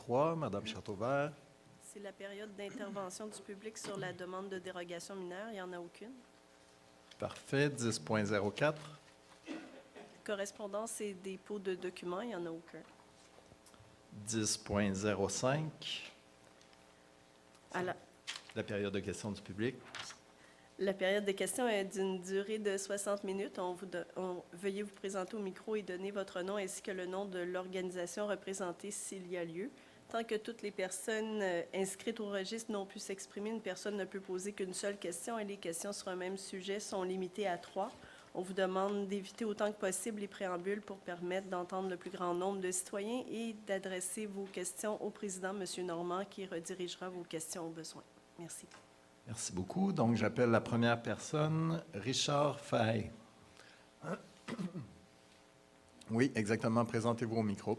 10.03, Madame Châteauvert. C'est la période d'intervention du public sur la demande de dérogation mineure. Il n'y en a aucune. Parfait. 10.04. Correspondance et dépôt de documents. Il n'y en a aucun. 10.05. À La période de questions du public. La période de questions est d'une durée de 60 minutes. Veuillez vous présenter au micro et donner votre nom ainsi que le nom de l'organisation représentée s'il y a lieu. Tant que toutes les personnes inscrites au registre n'ont pu s'exprimer, une personne ne peut poser qu'une seule question et les questions sur un même sujet sont limitées à 3. On vous demande d'éviter autant que possible les préambules pour permettre d'entendre le plus grand nombre de citoyens et d'adresser vos questions au président, M. Normand, qui redirigera vos questions au besoin. Merci. Merci beaucoup. Donc, j'appelle la première personne, Richard Fay. Oui, exactement. Présentez-vous au micro.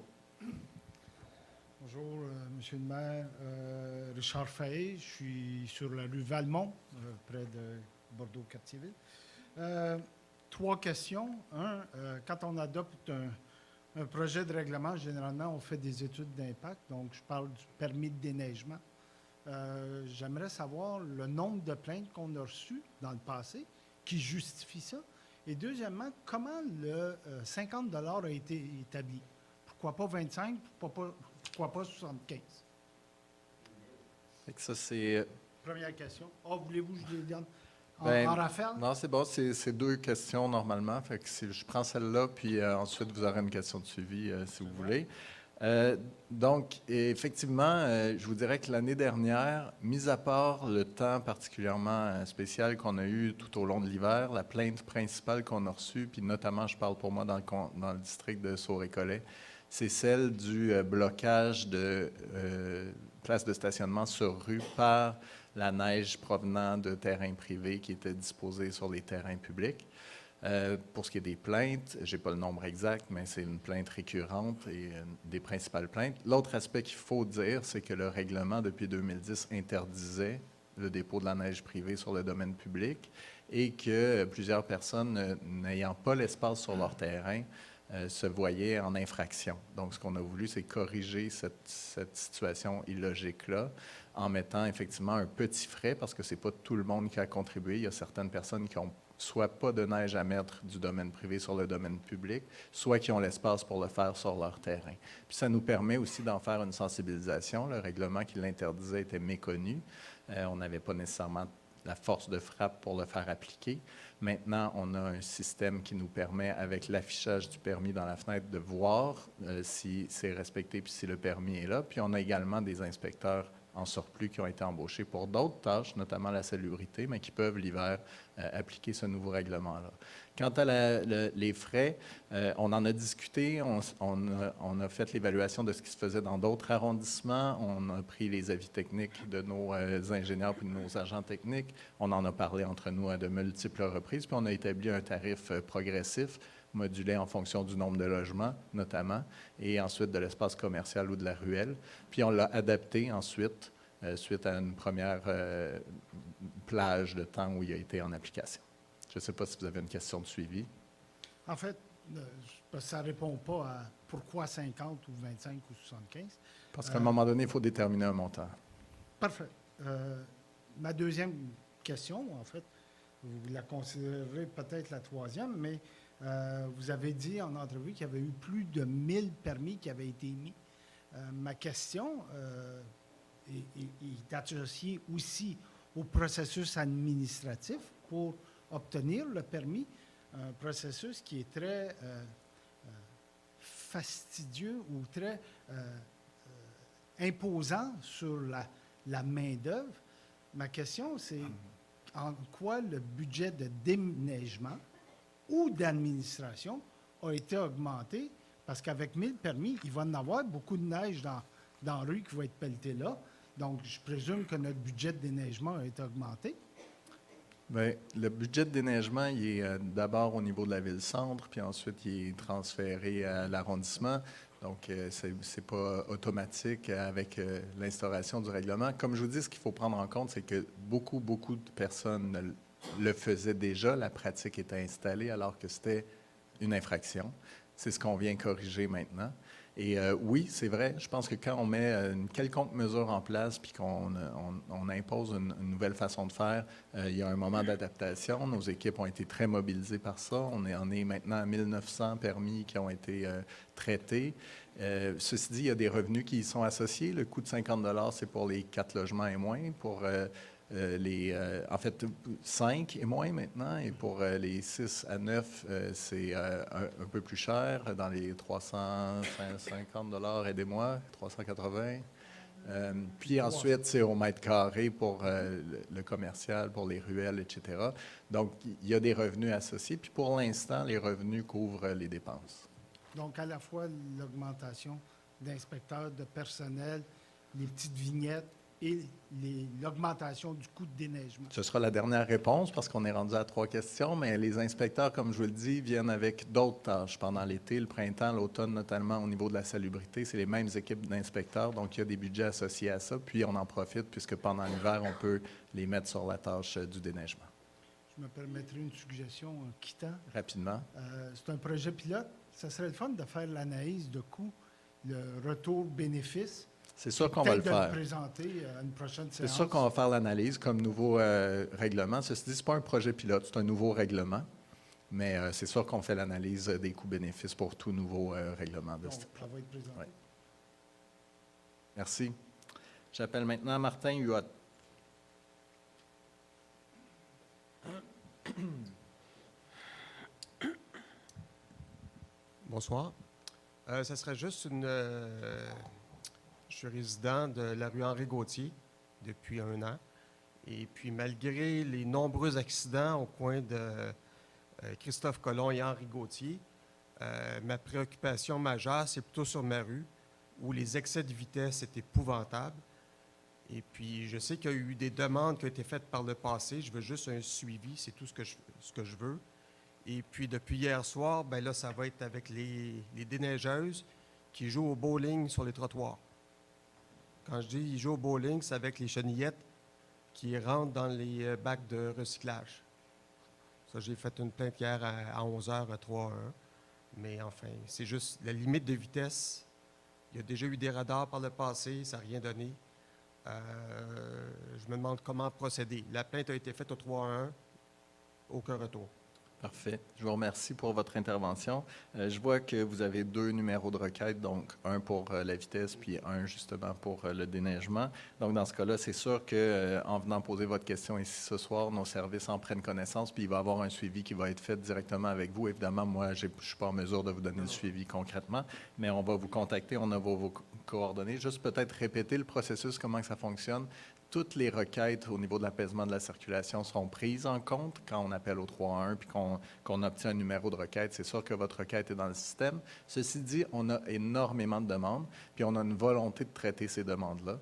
Bonjour, Monsieur le maire. Richard Fay, je suis sur la rue Valmont, près de Bordeaux-Cartierville. 3 questions. Quand on adopte un projet de règlement, généralement, on fait des études d'impact. Donc, je parle du permis de déneigement. J'aimerais savoir le nombre de plaintes qu'on a reçues dans le passé qui justifie ça. Et deuxièmement, comment le 50 $ a été établi? Pourquoi pas 25? Pourquoi pas 75? Fait que ça, c'est... Première question. Voulez-vous que je les donne Ben, en rafale? Non, c'est bon. C'est 2 questions normalement. Fait que je prends celle-là, puis ensuite, vous aurez une question de suivi si vous voulez. Donc, effectivement, je vous dirais que l'année dernière, mis à part le temps particulièrement spécial qu'on a eu tout au long de l'hiver, la plainte principale qu'on a reçue, puis notamment, je parle pour moi dans le district de Sault-Récollet, c'est celle du blocage de places de stationnement sur rue par la neige provenant de terrains privés qui étaient disposés sur les terrains publics. Pour ce qui est des plaintes, je n'ai pas le nombre exact, mais c'est une plainte récurrente et des principales plaintes. L'autre aspect qu'il faut dire, c'est que le règlement, depuis 2010, interdisait le dépôt de la neige privée sur le domaine public et que plusieurs personnes n'ayant pas l'espace sur leur terrain se voyaient en infraction. Donc, ce qu'on a voulu, c'est corriger cette situation illogique-là en mettant effectivement un petit frais, parce que ce n'est pas tout le monde qui a contribué. Il y a certaines personnes qui ont soit pas de neige à mettre du domaine privé sur le domaine public, soit qui ont l'espace pour le faire sur leur terrain. Puis ça nous permet aussi d'en faire une sensibilisation. Le règlement qui l'interdisait était méconnu. On n'avait pas nécessairement la force de frappe pour le faire appliquer. Maintenant, on a un système qui nous permet, avec l'affichage du permis dans la fenêtre, de voir si c'est respecté puis si le permis est là. Puis on a également des inspecteurs en surplus qui ont été embauchés pour d'autres tâches, notamment la salubrité, mais qui peuvent l'hiver appliquer ce nouveau règlement-là. Quant à les frais, on en a discuté, on a fait l'évaluation de ce qui se faisait dans d'autres arrondissements, on a pris les avis techniques de nos ingénieurs et de nos agents techniques, on en a parlé entre nous à de multiples reprises, puis on a établi un tarif progressif, modulé en fonction du nombre de logements, notamment, et ensuite de l'espace commercial ou de la ruelle. Puis on l'a adapté ensuite, suite à une première plage de temps où il a été en application. Je ne sais pas si vous avez une question de suivi. En fait, ça ne répond pas à pourquoi 50 ou 25 ou 75. Parce qu'à un moment donné, il faut déterminer un montant. Parfait. Ma deuxième question, en fait, vous la considérerez peut-être la troisième, mais vous avez dit en entrevue qu'il y avait eu plus de 1000 permis qui avaient été émis. Ma question est associée aussi au processus administratif pour obtenir le permis, un processus qui est très fastidieux ou très imposant sur la main-d'œuvre. Ma question, c'est en quoi le budget de déneigement ou d'administration a été augmenté, parce qu'avec 1000 permis, il va y en avoir beaucoup de neige dans la rue qui va être pelletée là. Donc, je présume que notre budget de déneigement a été augmenté. Bien, le budget de déneigement, il est d'abord au niveau de la ville-centre, puis ensuite, il est transféré à l'arrondissement. Donc, ce n'est pas automatique avec l'instauration du règlement. Comme je vous dis, ce qu'il faut prendre en compte, c'est que beaucoup de personnes le faisaient déjà. La pratique était installée alors que c'était une infraction. C'est ce qu'on vient corriger maintenant. Et oui, c'est vrai, je pense que quand on met une quelconque mesure en place puis qu'on impose une nouvelle façon de faire, il y a un moment d'adaptation. Nos équipes ont été très mobilisées par ça. On est maintenant à 1900 permis qui ont été traités. Ceci dit, il y a des revenus qui y sont associés. Le coût de 50 $ c'est pour les 4 logements et moins. Pour en fait, 5 et moins maintenant. Et pour les 6 à 9, c'est un peu plus cher, dans les 350 $ aidez-moi, 380. Puis ensuite, c'est au mètre carré pour le commercial, pour les ruelles, etc. Donc, il y a des revenus associés. Puis pour l'instant, les revenus couvrent les dépenses. Donc, à la fois l'augmentation d'inspecteurs, de personnel, les petites vignettes et l'augmentation du coût de déneigement. Ce sera la dernière réponse parce qu'on est rendu à 3 questions, mais les inspecteurs, comme je vous le dis, viennent avec d'autres tâches pendant l'été, le printemps, l'automne, notamment au niveau de la salubrité. C'est les mêmes équipes d'inspecteurs, donc il y a des budgets associés à ça. Puis on en profite puisque pendant l'hiver, on peut les mettre sur la tâche du déneigement. Je me permettrai une suggestion en quittant. Rapidement. C'est un projet pilote. Ça serait le fun de faire l'analyse de coût, le retour bénéfice. C'est sûr qu'on va le faire. De le présenter à une prochaine séance. C'est sûr qu'on va faire l'analyse comme nouveau règlement. Ceci dit, ce n'est pas un projet pilote, c'est un nouveau règlement. Mais c'est sûr qu'on fait l'analyse des coûts-bénéfices pour tout nouveau règlement de Donc, ce type. ça va être présenté. Ouais. Merci. J'appelle maintenant Martin Huot. Bonsoir. Ça serait juste une... je suis résident de la rue Henri-Gauthier depuis 1 an. Et puis, malgré les nombreux accidents au coin de Christophe Colomb et Henri Gauthier, ma préoccupation majeure, c'est plutôt sur ma rue, où les excès de vitesse étaient épouvantables. Et puis, je sais qu'il y a eu des demandes qui ont été faites par le passé. Je veux juste un suivi, c'est tout ce que je veux. Et puis, depuis hier soir, ben là, ça va être avec les déneigeuses qui jouent au bowling sur les trottoirs. Quand je dis ils jouent au bowling, c'est avec les chenillettes qui rentrent dans les bacs de recyclage. Ça, j'ai fait une plainte hier à 11h à 3-1. Mais enfin, c'est juste la limite de vitesse. Il y a déjà eu des radars par le passé, ça n'a rien donné. Je me demande comment procéder. La plainte a été faite au 3-1, aucun retour. Parfait. Je vous remercie pour votre intervention. Je vois que vous avez 2 numéros de requête, donc un pour la vitesse, puis un justement pour le déneigement. Donc, dans ce cas-là, c'est sûr qu'en venant poser votre question ici ce soir, nos services en prennent connaissance, puis il va y avoir un suivi qui va être fait directement avec vous. Évidemment, moi, je ne suis pas en mesure de vous donner le suivi concrètement, mais on va vous contacter, on a vos coordonnées. Juste peut-être répéter le processus, comment ça fonctionne. Toutes les requêtes au niveau de l'apaisement de la circulation seront prises en compte quand on appelle au 311 puis qu'on obtient un numéro de requête. C'est sûr que votre requête est dans le système. Ceci dit, on a énormément de demandes, puis on a une volonté de traiter ces demandes-là.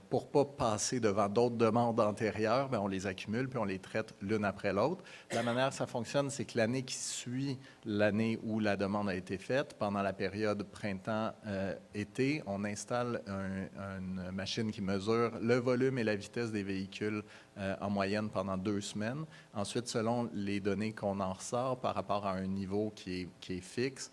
Pour ne pas passer devant d'autres demandes antérieures, bien, on les accumule puis on les traite l'une après l'autre. La manière que ça fonctionne, c'est que l'année qui suit l'année où la demande a été faite, pendant la période printemps-été, on installe une machine qui mesure le volume et la vitesse des véhicules en moyenne pendant 2 semaines. Ensuite, selon les données qu'on en ressort par rapport à un niveau qui est fixe,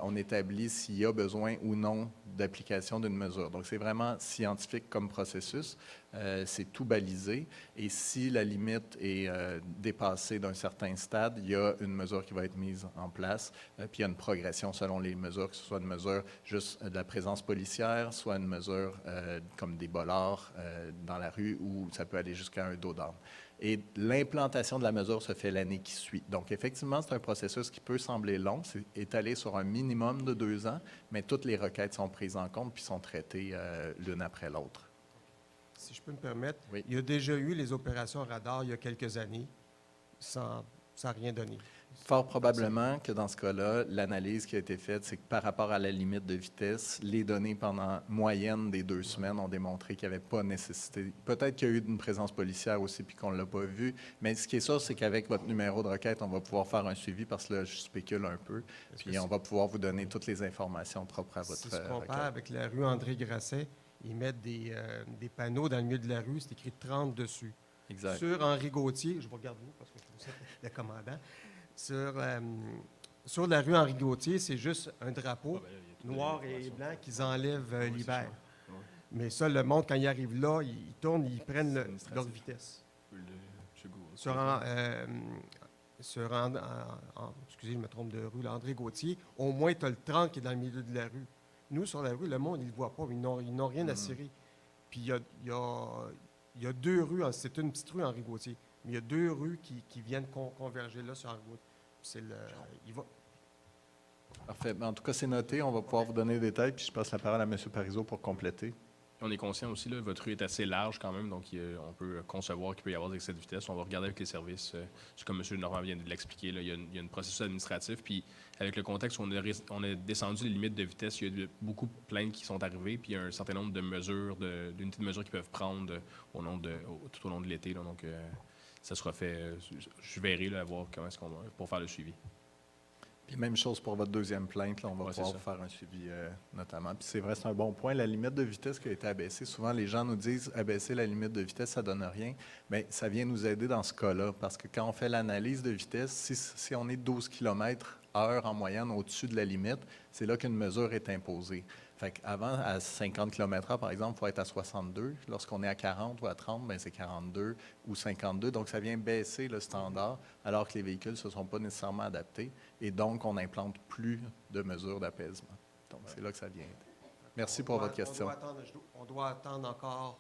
on établit s'il y a besoin ou non d'application d'une mesure. Donc, c'est vraiment scientifique comme processus. C'est tout balisé. Et si la limite est dépassée d'un certain stade, il y a une mesure qui va être mise en place. Puis, il y a une progression selon les mesures, que ce soit une mesure juste de la présence policière, soit une mesure comme des bollards dans la rue, ou ça peut aller jusqu'à un dos d'âne. Et l'implantation de la mesure se fait l'année qui suit. Donc, effectivement, c'est un processus qui peut sembler long. C'est étalé sur un minimum de 2 ans, mais toutes les requêtes sont prises en compte puis sont traitées l'une après l'autre. Si je peux me permettre, Oui. Il y a déjà eu les opérations radar il y a quelques années. Ça n'a rien donné. Fort probablement que dans ce cas-là, l'analyse qui a été faite, c'est que par rapport à la limite de vitesse, les données pendant moyenne des 2 semaines ont démontré qu'il n'y avait pas nécessité. Peut-être qu'il y a eu une présence policière aussi puis qu'on ne l'a pas vu, mais ce qui est sûr, c'est qu'avec votre numéro de requête, on va pouvoir faire un suivi parce que là, je spécule un peu, puis on va pouvoir vous donner toutes les informations propres à votre Si je requête. compare avec la rue André-Grasset, ils mettent des panneaux dans le milieu de la rue, c'est écrit 30 dessus. Exact. Sur Henri Gauthier, je vous regarde vous parce que je trouve ça le commandant. Sur la rue Henri Gauthier, c'est juste un drapeau noirs et blancs qu'ils enlèvent Oui, c'est l'hiver. sûr. Oui. Mais ça, le monde, quand ils arrivent là, ils tournent, ils prennent C'est leur administratif. vitesse. Monsieur Gauthier. Excusez, je me trompe de rue, là, André Gauthier, au moins, tu as le 30 qui est dans le milieu de la rue. Nous, sur la rue, le monde, ils ne le voient pas, ils n'ont rien à cirer. Puis il y a deux rues, c'est une petite rue, Henri Gauthier, mais il y a deux rues qui viennent converger là sur Henri Gauthier. C'est le. Il va. Parfait. Ben, en tout cas, c'est noté. On va pouvoir vous donner des détails, puis je passe la parole à M. Parizeau pour compléter. On est conscient aussi, là, votre rue est assez large quand même, donc on peut concevoir qu'il peut y avoir des excès de vitesse. On va regarder avec les services. C'est comme M. Normand vient de l'expliquer, là, il y a un processus administratif. Puis avec le contexte où on a descendu les limites de vitesse, il y a beaucoup de plaintes qui sont arrivées, puis il y a un certain nombre de mesures, d'unités de mesure qu'ils peuvent prendre tout au long de l'été. Là. Donc, ça sera fait. Je verrai là, voir comment est-ce qu'on va pour faire le suivi. Puis même chose pour votre deuxième plainte, là, on va Ouais, pouvoir c'est vous faire un suivi notamment. Puis c'est vrai, c'est un bon point. La limite de vitesse qui a été abaissée, souvent les gens nous disent abaisser la limite de vitesse, ça donne rien. Bien, ça vient nous aider dans ce cas-là, parce que quand on fait l'analyse de vitesse, si on est 12 km/h en moyenne au-dessus de la limite, c'est là qu'une mesure est imposée. Fait qu'avant, à 50 km/h, par exemple, il faut être à 62. Lorsqu'on est à 40 ou à 30, bien, c'est 42 ou 52. Donc, ça vient baisser le standard, alors que les véhicules ne se sont pas nécessairement adaptés. Et donc, on n'implante plus de mesures d'apaisement. Donc, c'est là que ça vient. Merci pour votre question. On doit attendre encore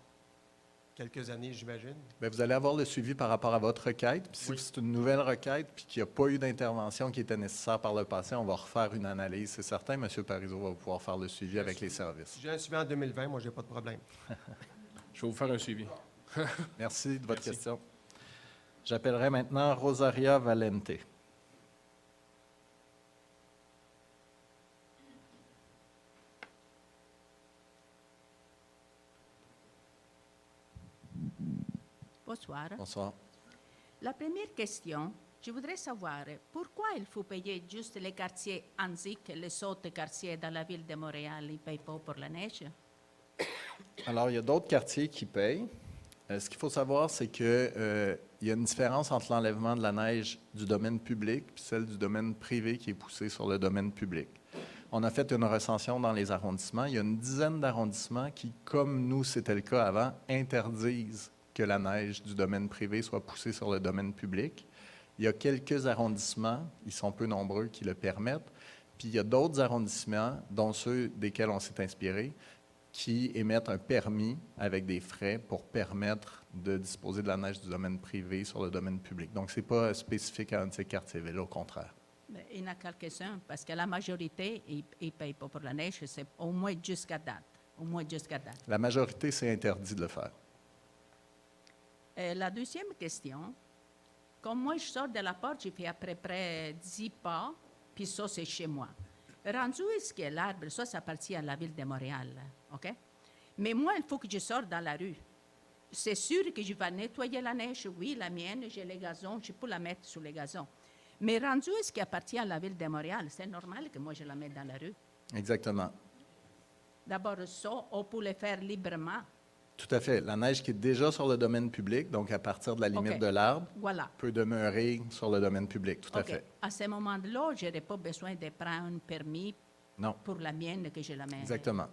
quelques années, j'imagine. Bien, vous allez avoir le suivi par rapport à votre requête. Puis si Oui. c'est une nouvelle requête puis qu'il n'y a pas eu d'intervention qui était nécessaire par le passé, on va refaire une analyse. C'est certain, M. Parizeau va pouvoir faire le suivi avec les services. Si j'ai un suivi en 2020, moi, j'ai pas de problème. Je vais vous faire un suivi. Merci de votre Merci. question. J'appellerai maintenant Rosaria Valente. Bonsoir. Bonsoir. La première question, je voudrais savoir pourquoi il faut payer juste les quartiers Anzic et les autres quartiers dans la ville de Montréal, ils ne payent pas pour la neige? Alors, il y a d'autres quartiers qui payent. Ce qu'il faut savoir, c'est qu'il y a une différence entre l'enlèvement de la neige du domaine public et celle du domaine privé qui est poussée sur le domaine public. On a fait une recension dans les arrondissements. Il y a une dizaine d'arrondissements qui, comme nous, c'était le cas avant, interdisent que la neige du domaine privé soit poussée sur le domaine public. Il y a quelques arrondissements, ils sont peu nombreux, qui le permettent. Puis il y a d'autres arrondissements, dont ceux desquels on s'est inspiré, qui émettent un permis avec des frais pour permettre de disposer de la neige du domaine privé sur le domaine public. Donc, ce n'est pas spécifique à un de ces quartiers-là, au contraire. Mais il y en a quelques-uns, parce que la majorité, ils ne payent pas pour la neige, c'est au moins jusqu'à date. Au moins jusqu'à date. La majorité, c'est interdit de le faire. La deuxième question, quand moi je sors de la porte, j'ai fait à peu près 10 pas, puis ça c'est chez moi. Rendu où est-ce que l'arbre, ça appartient à la ville de Montréal, OK? Mais moi, il faut que je sorte dans la rue. C'est sûr que je vais nettoyer la neige, oui, la mienne, j'ai les gazons, je peux la mettre sur les gazons. Mais rendu où est-ce qui appartient à la ville de Montréal, c'est normal que moi je la mette dans la rue. Exactement. D'abord, ça, on peut le faire librement. Tout à fait. La neige qui est déjà sur le domaine public, donc à partir de la limite OK. de l'arbre, Voilà. peut demeurer sur le domaine public. Tout à OK. fait. À ce moment-là, je n'aurai pas besoin de prendre un permis Non, pour la mienne que je la mets. exactement.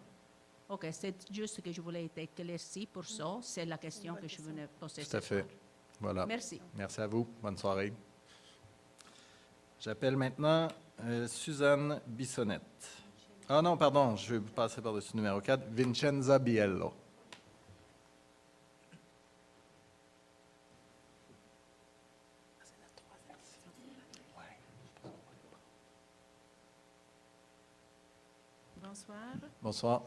OK, c'est juste que je voulais être éclaircie pour ça. C'est la question que je venais poser Tout à ce fait. soir. Voilà. Merci. Merci à vous. Bonne soirée. J'appelle maintenant Suzanne Bissonnette. Ah non, pardon, je vais vous passer par-dessus numéro 4. Vincenza Biello. Bonsoir. Bonsoir.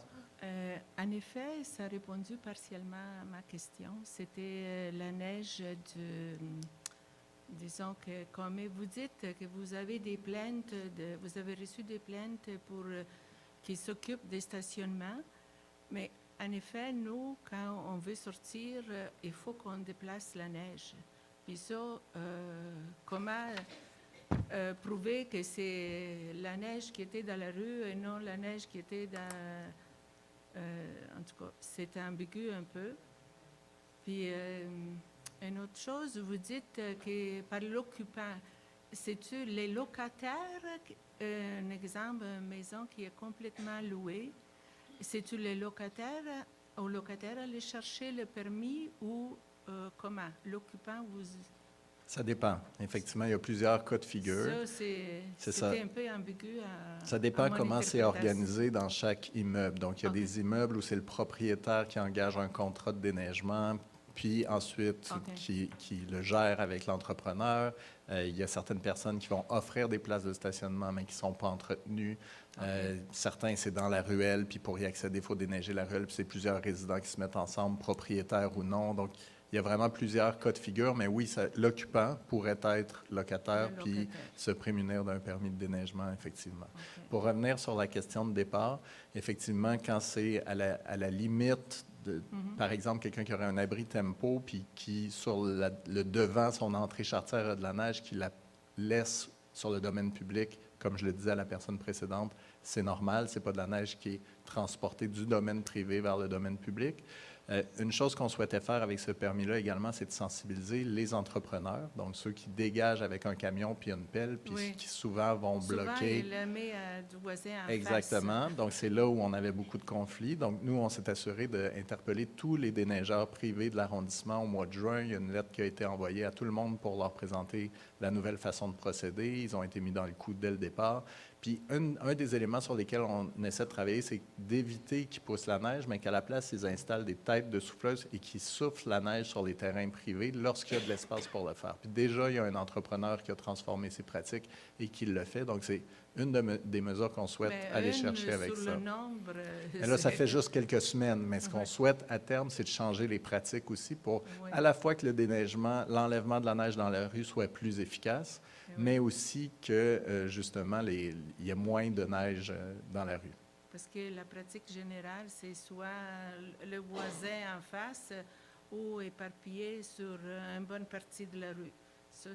En effet, ça a répondu partiellement à ma question. C'était la neige disons que, comme vous dites, que vous avez des plaintes, vous avez reçu des plaintes pour qui s'occupent des stationnements. Mais en effet, nous, quand on veut sortir, il faut qu'on déplace la neige. Puis ça, comment prouver que c'est la neige qui était dans la rue et non la neige qui était dans... en tout cas, c'est ambigu un peu. Puis, une autre chose, vous dites que par l'occupant, c'est-tu les locataires, un exemple, une maison qui est complètement louée, c'est-tu les locataires, aux locataires aller chercher le permis ou comment? L'occupant vous... Ça dépend. Effectivement, il y a plusieurs cas de figure. Ça, C'est ça. c'était un peu ambigu Ça dépend à mon comment c'est interprétation. organisé dans chaque immeuble. Donc, il y a OK. des immeubles où c'est le propriétaire qui engage un contrat de déneigement, puis ensuite OK. qui le gère avec l'entrepreneur. Il y a certaines personnes qui vont offrir des places de stationnement, mais qui ne sont pas entretenues. Certains, c'est dans la ruelle, puis pour y accéder, il faut déneiger la ruelle, puis c'est plusieurs résidents qui se mettent ensemble, propriétaires ou non. Donc, il y a vraiment plusieurs cas de figure, mais oui, l'occupant pourrait être locataire, Le puis locataire. se prémunir d'un permis de déneigement, effectivement. OK. Pour revenir sur la question de départ, effectivement, quand c'est à la limite, par exemple, quelqu'un qui aurait un abri tempo, puis qui, sur le devant, son entrée charretière a de la neige, qui la laisse sur le domaine public, comme je le disais à la personne précédente, c'est normal, ce n'est pas de la neige qui est transportée du domaine privé vers le domaine public. Une chose qu'on souhaitait faire avec ce permis-là également, c'est de sensibiliser les entrepreneurs, donc ceux qui dégagent avec un camion puis une pelle, puis Oui. qui souvent vont Souvent, bloquer. il le met du voisin en face. Exactement. Donc, c'est là où on avait beaucoup de conflits. Donc, nous, on s'est assuré d'interpeller tous les déneigeurs privés de l'arrondissement au mois de juin. Il y a une lettre qui a été envoyée à tout le monde pour leur présenter la nouvelle façon de procéder. Ils ont été mis dans le coup dès le départ. Puis, un des éléments sur lesquels on essaie de travailler, c'est d'éviter qu'ils poussent la neige, mais qu'à la place, ils installent des têtes de souffleuses et qu'ils soufflent la neige sur les terrains privés lorsqu'il y a de l'espace pour le faire. Puis déjà, il y a un entrepreneur qui a transformé ses pratiques et qui le fait. Donc, c'est une des mesures qu'on souhaite Mais aller une chercher avec sur ça. le nombre, Et là, ça c'est- fait juste quelques semaines, mais ce qu'on Ouais. souhaite à terme, c'est de changer les pratiques aussi pour Oui. à la fois que le déneigement, l'enlèvement de la neige dans la rue soit plus efficace, Oui. mais aussi que, justement, il y ait moins de neige dans la rue. Parce que la pratique générale, c'est soit le voisin en face ou éparpillé sur une bonne partie de la rue. Ça,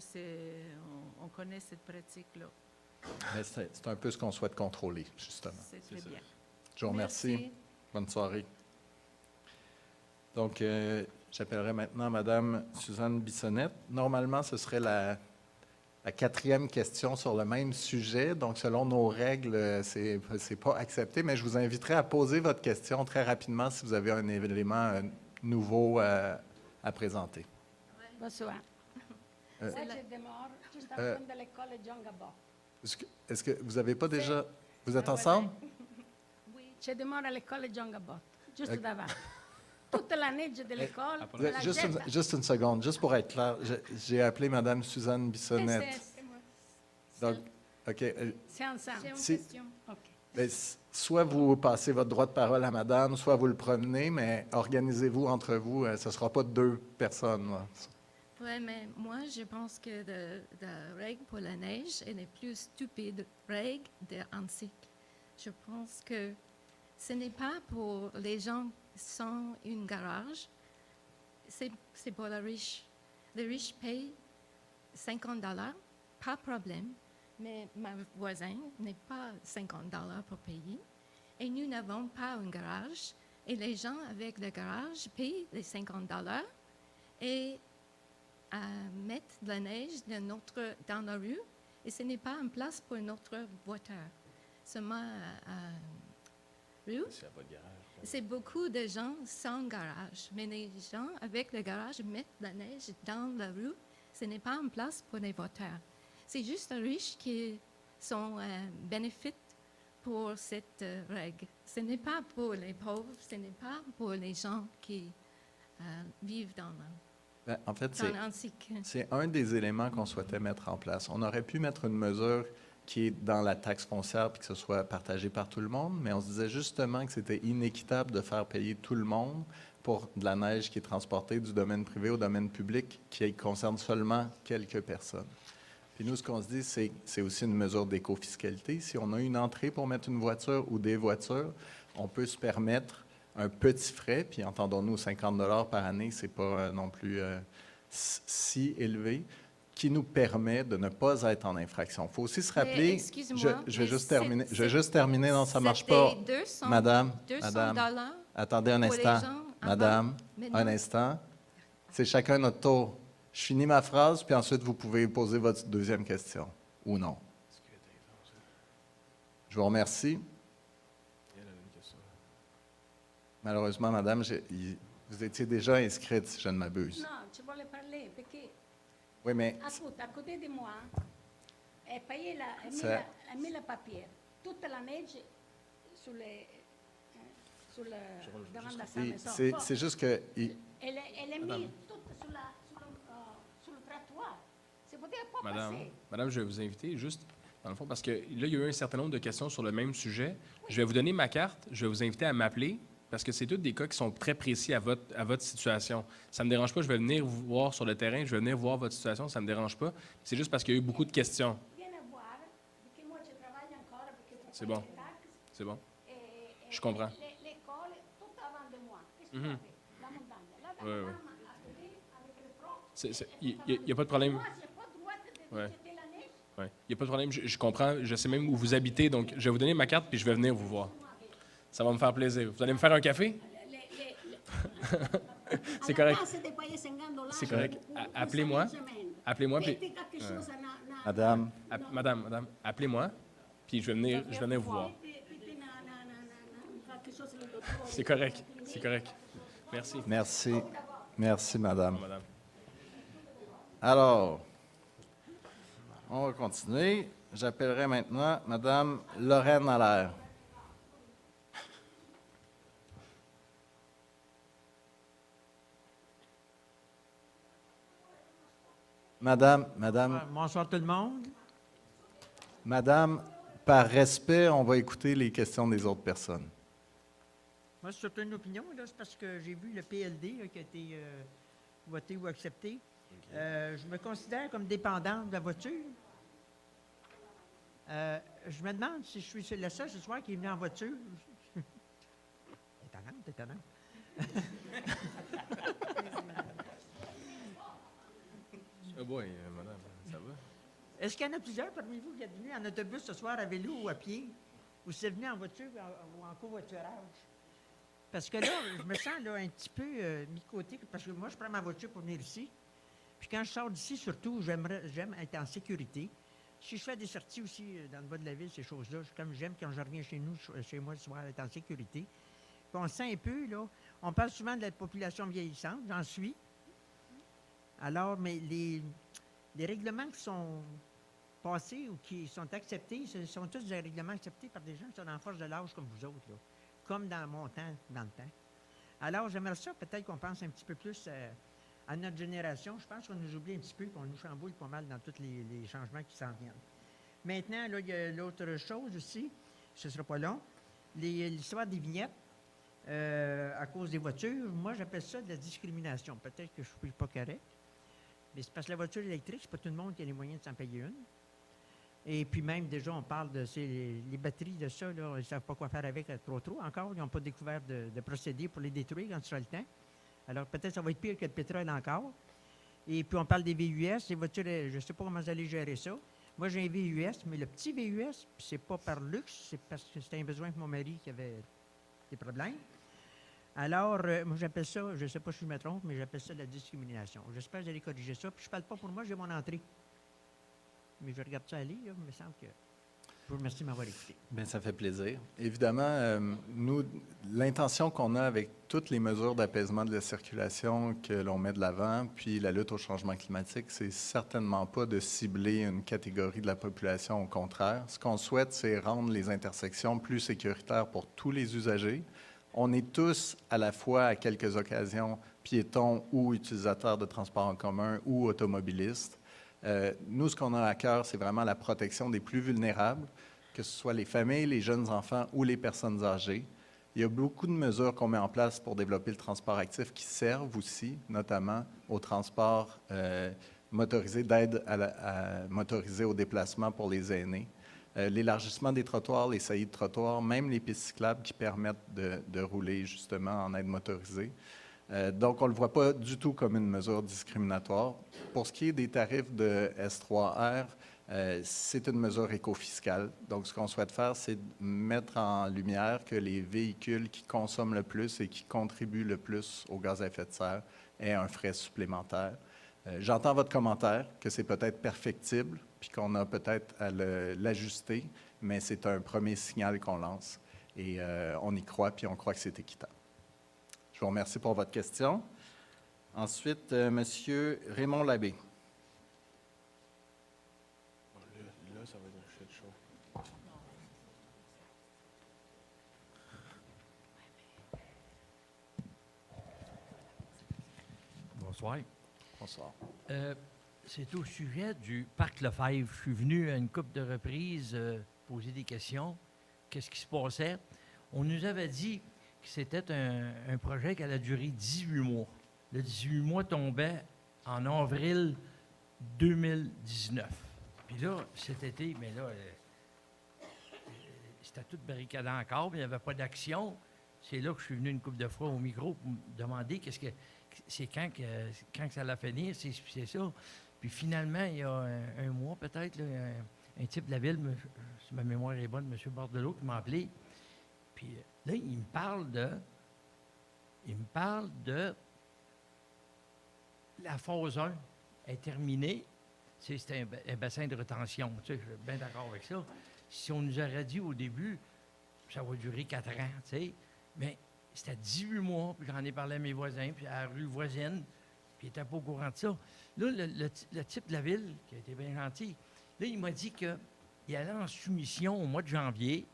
on connaît cette pratique-là. Mais c'est un peu ce qu'on souhaite contrôler, justement. C'est très bien. Je vous remercie. Merci. Bonne soirée. Donc, j'appellerai maintenant Mme Suzanne Bissonnette. Normalement, ce serait la quatrième question sur le même sujet. Donc, selon nos règles, c'est pas accepté, mais je vous inviterai à poser votre question très rapidement si vous avez un élément nouveau à présenter. Bonsoir. Euh, Moi, je demeure juste euh, en front de l'école Jean Gabor. Est-ce que vous n'avez pas déjà... Vous êtes Ah, ensemble? Oui, je demeure à l'école Jean Gabor, juste Ok. devant. Toute la neige de l'école, Ah, la Juste jette. juste une seconde, juste pour être clair. J'ai appelé Mme Suzanne Bissonnette. C'est moi. Donc, OK. C'est ensemble. J'ai une Si- question. OK. Ben, soit vous passez votre droit de parole à madame, soit vous le promenez, mais organisez-vous entre vous. Ce ne sera pas deux personnes. Là. Oui, mais moi, je pense que la règle pour la neige est la plus stupide règle d'Annecy. Je pense que ce n'est pas pour les gens sans une garage, c'est pour les riches. Les riches payent $50, pas de problème, mais ma voisin n'est pas $50 pour payer. Et nous n'avons pas un garage. Et les gens avec le garage payent les $50 et mettre de la neige dans la rue. Et ce n'est pas une place pour notre voiture. Seulement rue. C'est beaucoup de gens sans garage. Mais les gens avec le garage mettent de la neige dans la rue. Ce n'est pas une place pour les voitures. C'est juste les riches qui sont bénéfices pour cette règle. Ce n'est pas pour les pauvres, ce n'est pas pour les gens qui vivent dans En fait, l'antique. c'est un des éléments qu'on souhaitait mettre en place. On aurait pu mettre une mesure qui est dans la taxe foncière puis que ce soit partagé par tout le monde, mais on se disait justement que c'était inéquitable de faire payer tout le monde pour de la neige qui est transportée du domaine privé au domaine public qui concerne seulement quelques personnes. Puis nous, ce qu'on se dit, c'est aussi une mesure d'éco-fiscalité. Si on a une entrée pour mettre une voiture ou des voitures, on peut se permettre un petit frais, puis entendons-nous, 50 $ par année, c'est pas non plus si élevé, qui nous permet de ne pas être en infraction. Il faut aussi se rappeler, excuse-moi, je vais mais juste terminer, non, ça ne marche pas. C'était 200 Madame, $200 attendez un pour les instant. gens en Madame, bas. Mais un non. instant. C'est chacun notre tour. Je finis ma phrase, puis ensuite, vous pouvez poser votre deuxième question, ou non. Je vous remercie. Malheureusement, madame, vous étiez déjà inscrite, si je ne m'abuse. No, ci vuole parlare perché, Oui, mais ascolta, à côté de moi, è payé C'est- mille papiers. Toute la neige devant la salle maison. c'est juste que... Elle est mise toute sur le trottoir. C'est peut-être pas passer. Madame, je vais vous inviter juste, dans le fond, parce que là, il y a eu un certain nombre de questions sur le même sujet. Je vais vous donner ma carte, je vais vous inviter à m'appeler, parce que c'est tous des cas qui sont très précis à votre situation. Ça ne me dérange pas, je vais venir vous voir sur le terrain, je vais venir voir votre situation, ça ne me dérange pas. C'est juste parce qu'il y a eu beaucoup de questions. Viens voir, parce que moi, je travaille encore, parce que pour C'est payer bon. les taxes. C'est bon? Et Je comprends. L'école, tout avant de moi. Qu'est-ce que tu Mhm. as fait? La montagne. Là, la Ouais, ouais. maman à côté, avec le prof. Il n'y a pas de problème. Moi, je n'ai pas le droit de Ouais. jeter la neige. Il n'y a pas de problème, je comprends, je sais même où vous habitez, donc je vais vous donner ma carte puis je vais venir vous voir. Ça va me faire plaisir. Vous allez me faire un café? C'est correct. C'est correct. Appelez-moi. Appelez-moi. Puis, Madame, madame, appelez-moi, puis je vais venir vous voir. C'est correct. C'est correct. Merci. merci. Merci, madame. Madame. Alors, on va continuer. J'appellerai maintenant madame Lorraine Allaire. Madame, Bonsoir tout le monde. madame, par respect, on va écouter les questions des autres personnes. Moi, c'est surtout une opinion, là, c'est parce que j'ai vu le PLD là, qui a été voté ou accepté. Je me considère comme dépendante de la voiture. Je me demande si je suis la seule ce soir qui est venue en voiture. Étonnant. Oh boy, madame, ça va? Est-ce qu'il y en a plusieurs parmi vous qui êtes venus en autobus ce soir à vélo ou à pied? Ou c'est venu en voiture ou en covoiturage? Parce que là, je me sens là, un petit peu mis de côté, parce que moi, je prends ma voiture pour venir ici. Puis quand je sors d'ici, surtout, j'aime être en sécurité. Si je fais des sorties aussi dans le bas de la ville, ces choses-là, comme j'aime quand je reviens chez moi le soir, être en sécurité. Puis on sent un peu, là, on parle souvent de la population vieillissante, j'en suis. Alors, mais les règlements qui sont passés ou qui sont acceptés, ce sont tous des règlements acceptés par des gens qui sont en force de l'âge comme vous autres, là, comme dans mon temps, dans le temps. Alors, j'aimerais ça, peut-être qu'on pense un petit peu plus à notre génération. Je pense qu'on nous oublie un petit peu, qu'on nous chamboule pas mal dans tous les changements qui s'en viennent. Maintenant, là, il y a l'autre chose aussi, ce ne sera pas long, l'histoire des vignettes. À cause des voitures, moi, j'appelle ça de la discrimination. Peut-être que je ne suis pas correct, mais c'est parce que la voiture électrique, c'est pas tout le monde qui a les moyens de s'en payer une. Et puis même, déjà, on parle de les batteries de ça, là, ils ne savent pas quoi faire avec trop encore. Ils n'ont pas découvert de procédé pour les détruire quand ce sera le temps. Alors, peut-être que ça va être pire que le pétrole encore. Et puis, on parle des VUS. Les voitures, je ne sais pas comment vous allez gérer ça. Moi, j'ai un VUS, mais le petit VUS, c'est pas par luxe, c'est parce que c'était un besoin de mon mari qui avait des problèmes. Alors, moi, j'appelle ça, je ne sais pas si je me trompe, mais j'appelle ça de la discrimination. J'espère que vous allez corriger ça. Puis, je ne parle pas pour moi, j'ai mon entrée. Mais je regarde ça aller, là, il me semble que... Je vous remercie de m'avoir écouté. Bien, ça fait plaisir. Évidemment, nous, l'intention qu'on a avec toutes les mesures d'apaisement de la circulation que l'on met de l'avant, puis la lutte au changement climatique, c'est certainement pas de cibler une catégorie de la population. Au contraire, ce qu'on souhaite, c'est rendre les intersections plus sécuritaires pour tous les usagers. On est tous, à la fois, à quelques occasions, piétons ou utilisateurs de transports en commun ou automobilistes. Nous, ce qu'on a à cœur, c'est vraiment la protection des plus vulnérables, que ce soit les familles, les jeunes enfants ou les personnes âgées. Il y a beaucoup de mesures qu'on met en place pour développer le transport actif qui servent aussi, notamment au transport motorisé, d'aide motorisé au déplacement pour les aînés. L'élargissement des trottoirs, les saillies de trottoirs, même les pistes cyclables qui permettent de rouler justement en aide motorisée. Donc, on ne le voit pas du tout comme une mesure discriminatoire. Pour ce qui est des tarifs de S3R, c'est une mesure éco-fiscale. Donc, ce qu'on souhaite faire, c'est de mettre en lumière que les véhicules qui consomment le plus et qui contribuent le plus aux gaz à effet de serre aient un frais supplémentaire. J'entends votre commentaire, que c'est peut-être perfectible, puis qu'on a peut-être à l'ajuster, mais c'est un premier signal qu'on lance. Et on y croit, puis on croit que c'est équitable. Je vous remercie pour votre question. Ensuite, M. Raymond Labbé. Là, ça va être un shit show. Bonsoir. Bonsoir. C'est au sujet du parc Lefebvre. Je suis venu à une couple de reprises poser des questions. Qu'est-ce qui se passait? On nous avait dit que c'était un projet qui allait durer 18 mois. Le 18 mois tombait en avril 2019. Puis là, cet été, mais là, c'était tout barricadé encore, mais il n'y avait pas d'action. C'est là que je suis venu une couple de fois au micro pour me demander c'est quand que ça allait finir, c'est ça. Puis finalement, il y a un mois peut-être, là, un type de la ville, si ma mémoire est bonne, M. Bordelot, qui m'a appelé. Puis là, il me parle de la phase 1 est terminée. C'est un bassin de rétention. Tu sais, je suis bien d'accord avec ça. Si on nous aurait dit au début, ça va durer 4 ans, tu sais, mais c'était 18 mois, puis j'en ai parlé à mes voisins, puis à la rue voisine, puis ils n'étaient pas au courant de ça. Là, le type de la ville, qui a été bien gentil, là, il m'a dit qu'il allait en soumission au mois de janvier,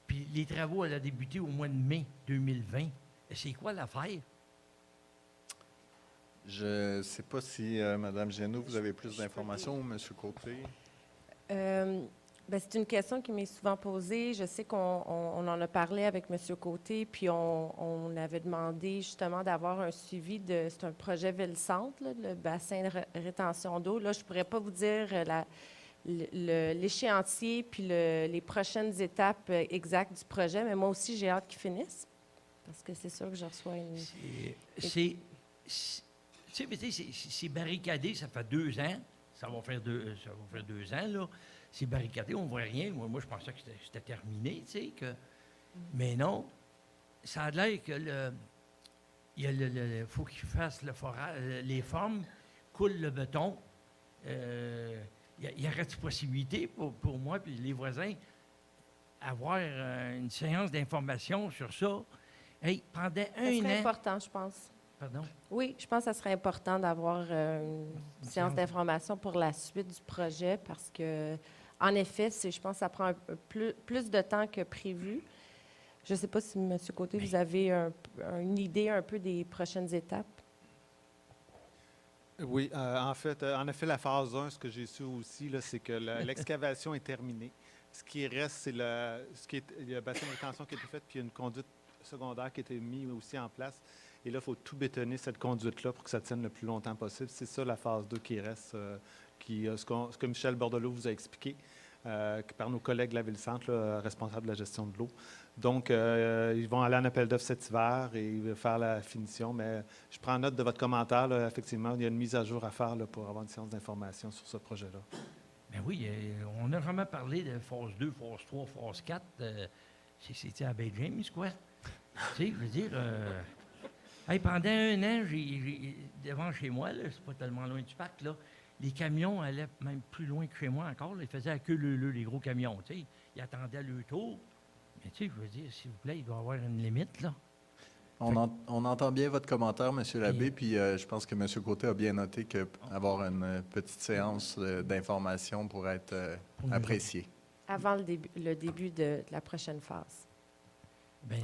puis les travaux allaient débuter au mois de mai 2020. C'est quoi l'affaire? Je ne sais pas si, Mme Génaud, vous avez plus d'informations ou M. Côté. C'est une question qui m'est souvent posée. Je sais qu'on en a parlé avec M. Côté, puis on avait demandé justement d'avoir un suivi de... C'est un projet Ville-Centre, là, le bassin de rétention d'eau. Là, je ne pourrais pas vous dire l'échéancier puis les prochaines étapes exactes du projet, mais moi aussi, j'ai hâte qu'il finisse, parce que c'est sûr que je reçois une... C'est barricadé, ça fait 2 ans. Ça va faire 2 ans, là. C'est barricadé, on ne voit rien. Moi, je pensais que c'était terminé, tu sais. Mais non, ça a l'air que il faut qu'il fasse le forage, les formes, coule le béton. Il y aurait-il possibilité pour moi et les voisins avoir une séance d'information sur ça? Hey, pendant un an... Ça serait important, je pense. Pardon? Oui, je pense que ça serait important d'avoir une séance d'information pour la suite du projet parce que, en effet, je pense que ça prend plus de temps que prévu. Je ne sais pas si, M. Côté, vous avez une idée un peu des prochaines étapes. Oui, en effet, la phase 1, ce que j'ai su aussi, c'est que l'excavation est terminée. Ce qui reste, c'est le bassin de rétention qui a été fait, puis il y a une conduite secondaire qui a été mise aussi en place. Et là, il faut tout bétonner, cette conduite-là, pour que ça tienne le plus longtemps possible. C'est ça, la phase 2 qui reste, ce que Michel Bordelot vous a expliqué, par nos collègues de la Ville-Centre, responsables de la gestion de l'eau. Donc, ils vont aller en appel d'offres cet hiver et faire la finition. Mais je prends note de votre commentaire. Là, effectivement, il y a une mise à jour à faire là, pour avoir une séance d'information sur ce projet-là. Bien oui, on a vraiment parlé de phase 2, phase 3, phase 4. C'était à Bay James, quoi. Tu sais, je veux dire... Hey, pendant un an, devant chez moi, c'est pas tellement loin du parc, là, les camions allaient même plus loin que chez moi encore. Là, ils faisaient à queue leu-leu, les gros camions. T'sais. Ils attendaient le tour. Mais tu sais, je veux dire, s'il vous plaît, il doit y avoir une limite, là. On entend bien votre commentaire, M. Labbé, puis je pense que M. Côté a bien noté qu'avoir une petite séance d'information pourrait être appréciée. Avant le début de la prochaine phase. Bien,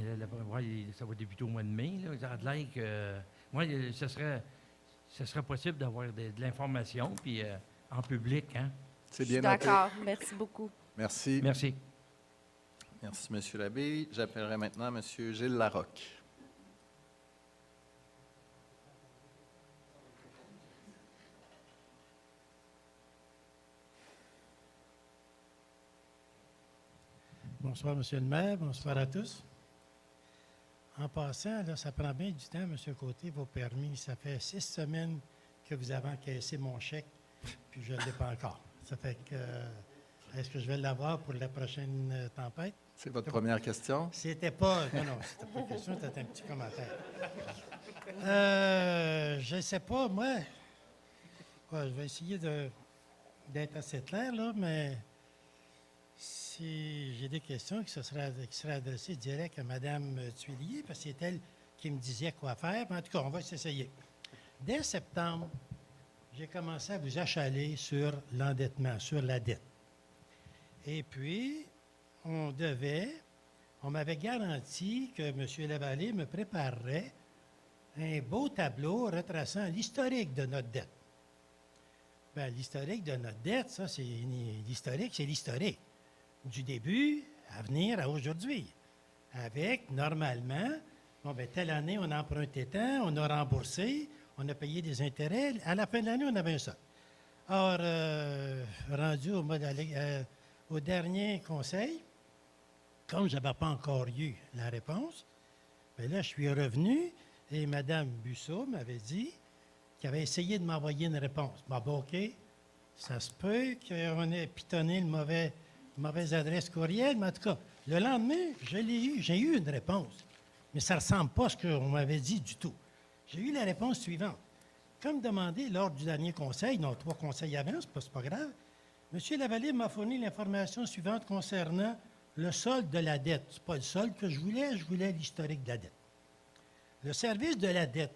ça va débuter au mois de mai. Là. Ça a l'air que... Moi, ce serait possible d'avoir de l'information, puis en public, hein? C'est bien noté. D'accord. Merci beaucoup. Merci. Merci. Merci, M. Labbé. J'appellerai maintenant M. Gilles Larocque. Bonsoir, M. le maire. Bonsoir à tous. En passant, là, ça prend bien du temps, M. Côté, vos permis. Ça fait 6 semaines que vous avez encaissé mon chèque, puis je ne l'ai pas encore. Ça fait que... est-ce que je vais l'avoir pour la prochaine tempête? C'est votre première question? C'était pas... Non, c'était pas une question, c'était un petit commentaire. Je ne sais pas, moi... Ouais, je vais essayer d'être assez clair, là, mais si j'ai des questions qui seraient adressées direct à Mme Tuillier, parce que c'est elle qui me disait quoi faire. Mais en tout cas, on va s'essayer. Dès septembre, j'ai commencé à vous achaler sur l'endettement, sur la dette. Et puis, on m'avait garanti que M. Lavallée me préparerait un beau tableau retraçant l'historique de notre dette. Bien, l'historique de notre dette, ça, c'est l'historique. Du début à venir à aujourd'hui. Avec, normalement, telle année, on a emprunté tant, on a remboursé, on a payé des intérêts. À la fin de l'année, on avait un solde. Or, rendu au dernier conseil, comme je n'avais pas encore eu la réponse, bien là, je suis revenu et Mme Busseau m'avait dit qu'elle avait essayé de m'envoyer une réponse. Bon, OK, ça se peut qu'on ait pitonné une mauvaise adresse courriel, mais en tout cas, le lendemain, j'ai eu une réponse. Mais ça ne ressemble pas à ce qu'on m'avait dit du tout. J'ai eu la réponse suivante. Comme demandé lors du dernier conseil, non, 3 conseils avant, c'est pas grave, M. Lavallée m'a fourni l'information suivante concernant le solde de la dette. Ce n'est pas le solde que je voulais l'historique de la dette. Le service de la dette,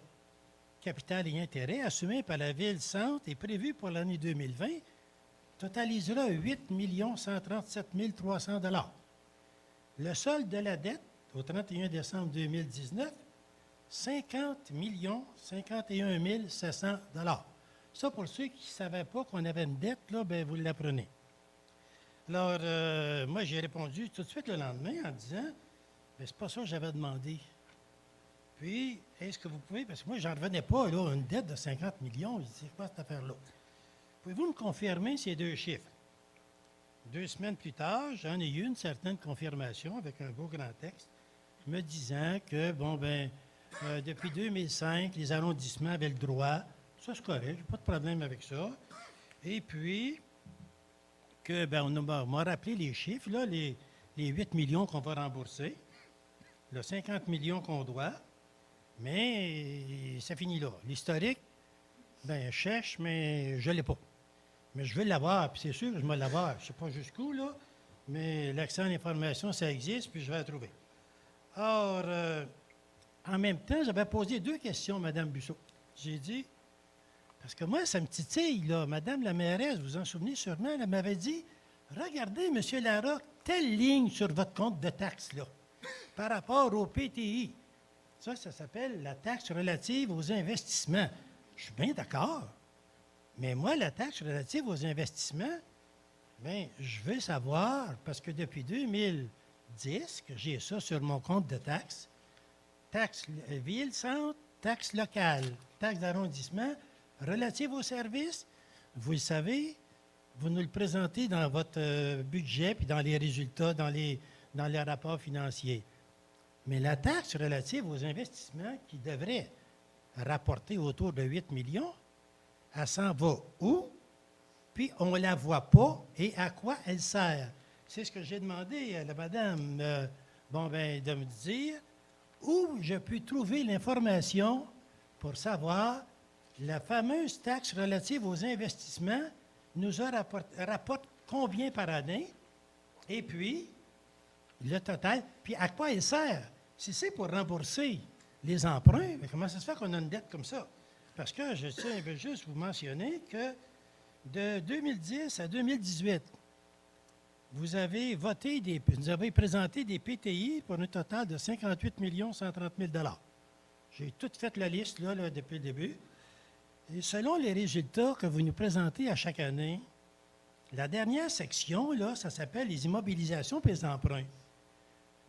capital et intérêts, assumé par la Ville-Centre et prévu pour l'année 2020, totalisera 8 137 300 $. Le solde de la dette, au 31 décembre 2019, 50 51 700 $. Ça, pour ceux qui ne savaient pas qu'on avait une dette, là, bien, vous l'apprenez. Alors, moi, j'ai répondu tout de suite le lendemain en disant, bien, c'est pas ça que j'avais demandé. Puis, est-ce que vous pouvez, parce que moi, j'en revenais pas, là, une dette de 50 millions, je dis, c'est quoi cette affaire-là? Pouvez-vous me confirmer ces 2 chiffres? 2 semaines plus tard, j'en ai eu une certaine confirmation avec un beau grand texte me disant que, depuis 2005, les arrondissements avaient le droit, ça c'est correct, j'ai pas de problème avec ça, et puis que, on m'a rappelé les chiffres, là, les 8 millions qu'on va rembourser, le 50 millions qu'on doit, mais ça finit là. L'historique, je cherche, mais je ne l'ai pas. Mais je veux l'avoir, puis c'est sûr que je vais l'avoir. Je ne sais pas jusqu'où, là, mais l'accès à l'information, ça existe, puis je vais la trouver. Or, en même temps, j'avais posé 2 questions, Mme Busseau. J'ai dit, parce que moi, ça me titille, là. Madame la mairesse, vous vous en souvenez sûrement, elle m'avait dit, regardez, M. Larocque, telle ligne sur votre compte de taxes, là, par rapport au PTI. Ça s'appelle la taxe relative aux investissements. Je suis bien d'accord. Mais moi, la taxe relative aux investissements, je veux savoir, parce que depuis 2010, que j'ai ça sur mon compte de taxes, taxe ville-centre, taxe locale, taxe d'arrondissement, relative aux services, vous le savez, vous nous le présentez dans votre budget, puis dans les résultats, dans les rapports financiers. Mais la taxe relative aux investissements qui devrait rapporter autour de 8 millions, elle s'en va où? Puis on ne la voit pas et à quoi elle sert? C'est ce que j'ai demandé à la madame de me dire où je peux trouver l'information pour savoir la fameuse taxe relative aux investissements nous rapporte combien par année et puis le total, puis à quoi elle sert? Si c'est pour rembourser les emprunts, mais comment ça se fait qu'on a une dette comme ça? Parce que je tiens juste vous mentionner que de 2010 à 2018, vous avez présenté des PTI pour un total de 58 130 000 $. J'ai tout fait la liste là, depuis le début. Et selon les résultats que vous nous présentez à chaque année, la dernière section, là, ça s'appelle les immobilisations et les emprunts.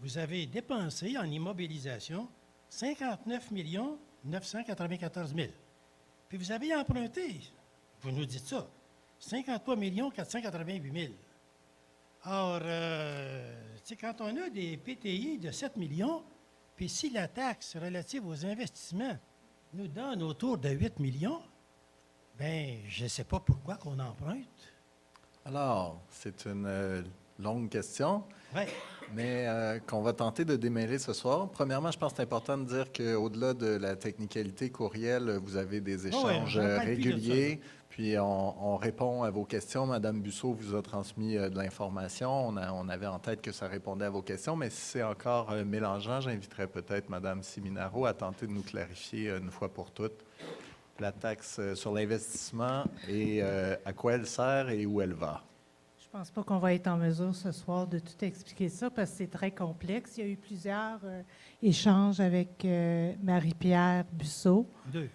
Vous avez dépensé en immobilisation 59 994 000. Puis vous avez emprunté, vous nous dites ça, 53 488 000. Or, quand on a des PTI de 7 millions, puis si la taxe relative aux investissements nous donne autour de 8 millions, je ne sais pas pourquoi qu'on emprunte. Alors, c'est une longue question. Oui. mais qu'on va tenter de démêler ce soir. Premièrement, je pense que c'est important de dire qu'au-delà de la technicalité courriel, vous avez des échanges réguliers, puis on répond à vos questions. Madame Busseau vous a transmis de l'information. On avait en tête que ça répondait à vos questions, mais si c'est encore mélangeant, j'inviterais peut-être Madame Siminaro à tenter de nous clarifier une fois pour toutes la taxe sur l'investissement et à quoi elle sert et où elle va. Je ne pense pas qu'on va être en mesure ce soir de tout expliquer ça parce que c'est très complexe. Il y a eu plusieurs échanges avec Marie-Pierre Busseau. 2.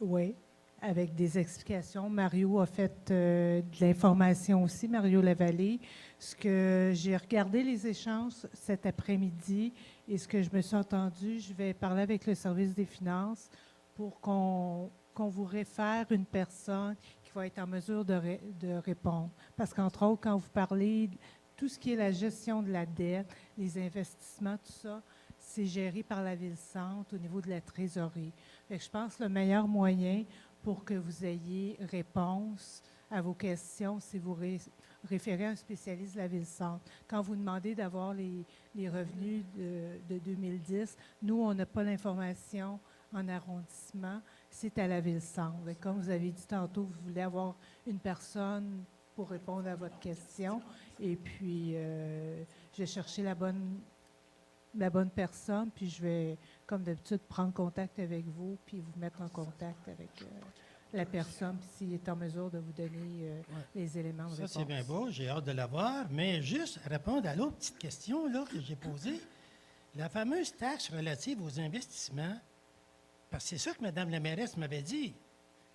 Oui, avec des explications. Mario a fait de l'information aussi, Mario Lavallée. Ce que j'ai regardé les échanges cet après-midi et ce que je me suis entendu, je vais parler avec le service des finances pour qu'on vous réfère une personne qui va être en mesure de répondre. Parce qu'entre autres, quand vous parlez de tout ce qui est la gestion de la dette, les investissements, tout ça, c'est géré par la Ville-Centre au niveau de la trésorerie. Fait que je pense que le meilleur moyen pour que vous ayez réponse à vos questions, c'est vous référer à un spécialiste de la Ville-Centre. Quand vous demandez d'avoir les revenus de 2010, nous, on n'a pas l'information en arrondissement, c'est à la Ville-Centre. Comme vous avez dit tantôt, vous voulez avoir une personne pour répondre à votre question. Et puis, je vais chercher la bonne personne, puis je vais, comme d'habitude, prendre contact avec vous, puis vous mettre en contact avec la personne, puis s'il est en mesure de vous donner les éléments de réponse. Ça, c'est bien beau, j'ai hâte de l'avoir, mais juste répondre à l'autre petite question là, que j'ai posée. La fameuse taxe relative aux investissements, parce que c'est ça que Mme la mairesse m'avait dit,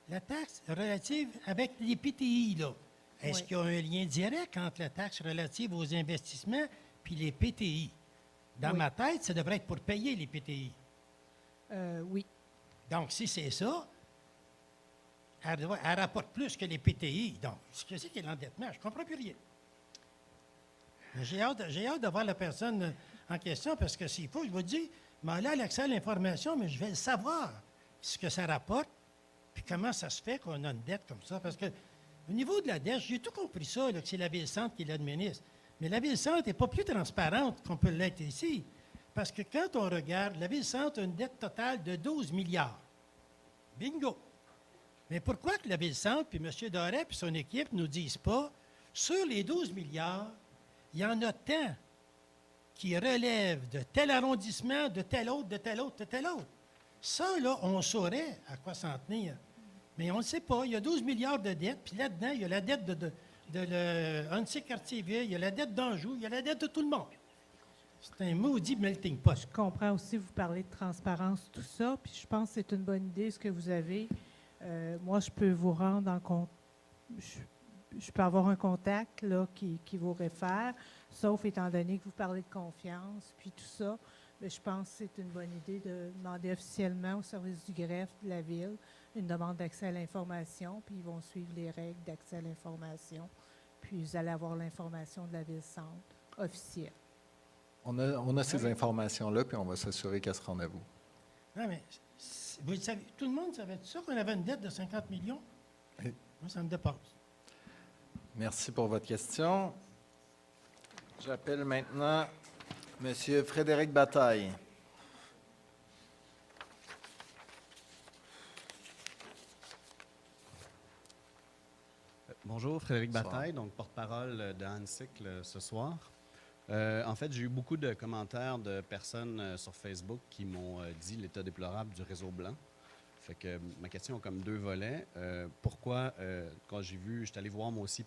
la taxe relative avec les PTI, là. Est-ce qu'il y a un lien direct entre la taxe relative aux investissements puis les PTI? Dans ma tête, ça devrait être pour payer les PTI. Oui. Donc, si c'est ça, elle rapporte plus que les PTI. Donc, ce que c'est l'endettement, je ne comprends plus rien. J'ai hâte de voir la personne en question parce que s'il faut, je vous dis, m'aller à l'accès à l'information, mais je vais le savoir, ce que ça rapporte, puis comment ça se fait qu'on a une dette comme ça. Parce que au niveau de la dette, j'ai tout compris ça, là, que c'est la Ville-Centre qui l'administre. Mais la Ville-Centre n'est pas plus transparente qu'on peut l'être ici. Parce que quand on regarde, la Ville-Centre a une dette totale de 12 milliards. Bingo! Mais pourquoi que la Ville-Centre, puis M. Doré, puis son équipe ne nous disent pas, sur les 12 milliards, il y en a tant qui relèvent de tel arrondissement, de tel autre, de tel autre, de tel autre. Ça, là, on saurait à quoi s'en tenir. Mais on ne le sait pas. Il y a 12 milliards de dettes, puis là-dedans, il y a la dette de l'Annecy-Cartierville, il y a la dette d'Anjou, il y a la dette de tout le monde. C'est un maudit melting pot. Je comprends aussi, vous parlez de transparence, tout ça, puis je pense que c'est une bonne idée ce que vous avez. Moi, je peux vous rendre en compte. Je peux avoir un contact là, qui vous réfère, sauf étant donné que vous parlez de confiance, puis tout ça. Mais je pense que c'est une bonne idée de demander officiellement au service du greffe de la Ville une demande d'accès à l'information, puis ils vont suivre les règles d'accès à l'information, puis vous allez avoir l'information de la Ville-Centre officielle. On a ces informations-là, puis on va s'assurer qu'elles se rendent à vous. Non, mais vous le savez, tout le monde savait ça qu'on avait une dette de 50 millions? Oui. Moi, ça me dépasse. Merci pour votre question. J'appelle maintenant M. Frédéric Bataille. Bonjour, Frédéric Bonsoir. Bataille, donc porte-parole de Hancycle ce soir. En fait, j'ai eu beaucoup de commentaires de personnes sur Facebook qui m'ont dit l'état déplorable du réseau blanc. Fait que ma question a comme deux volets. Pourquoi, quand je suis allé voir moi aussi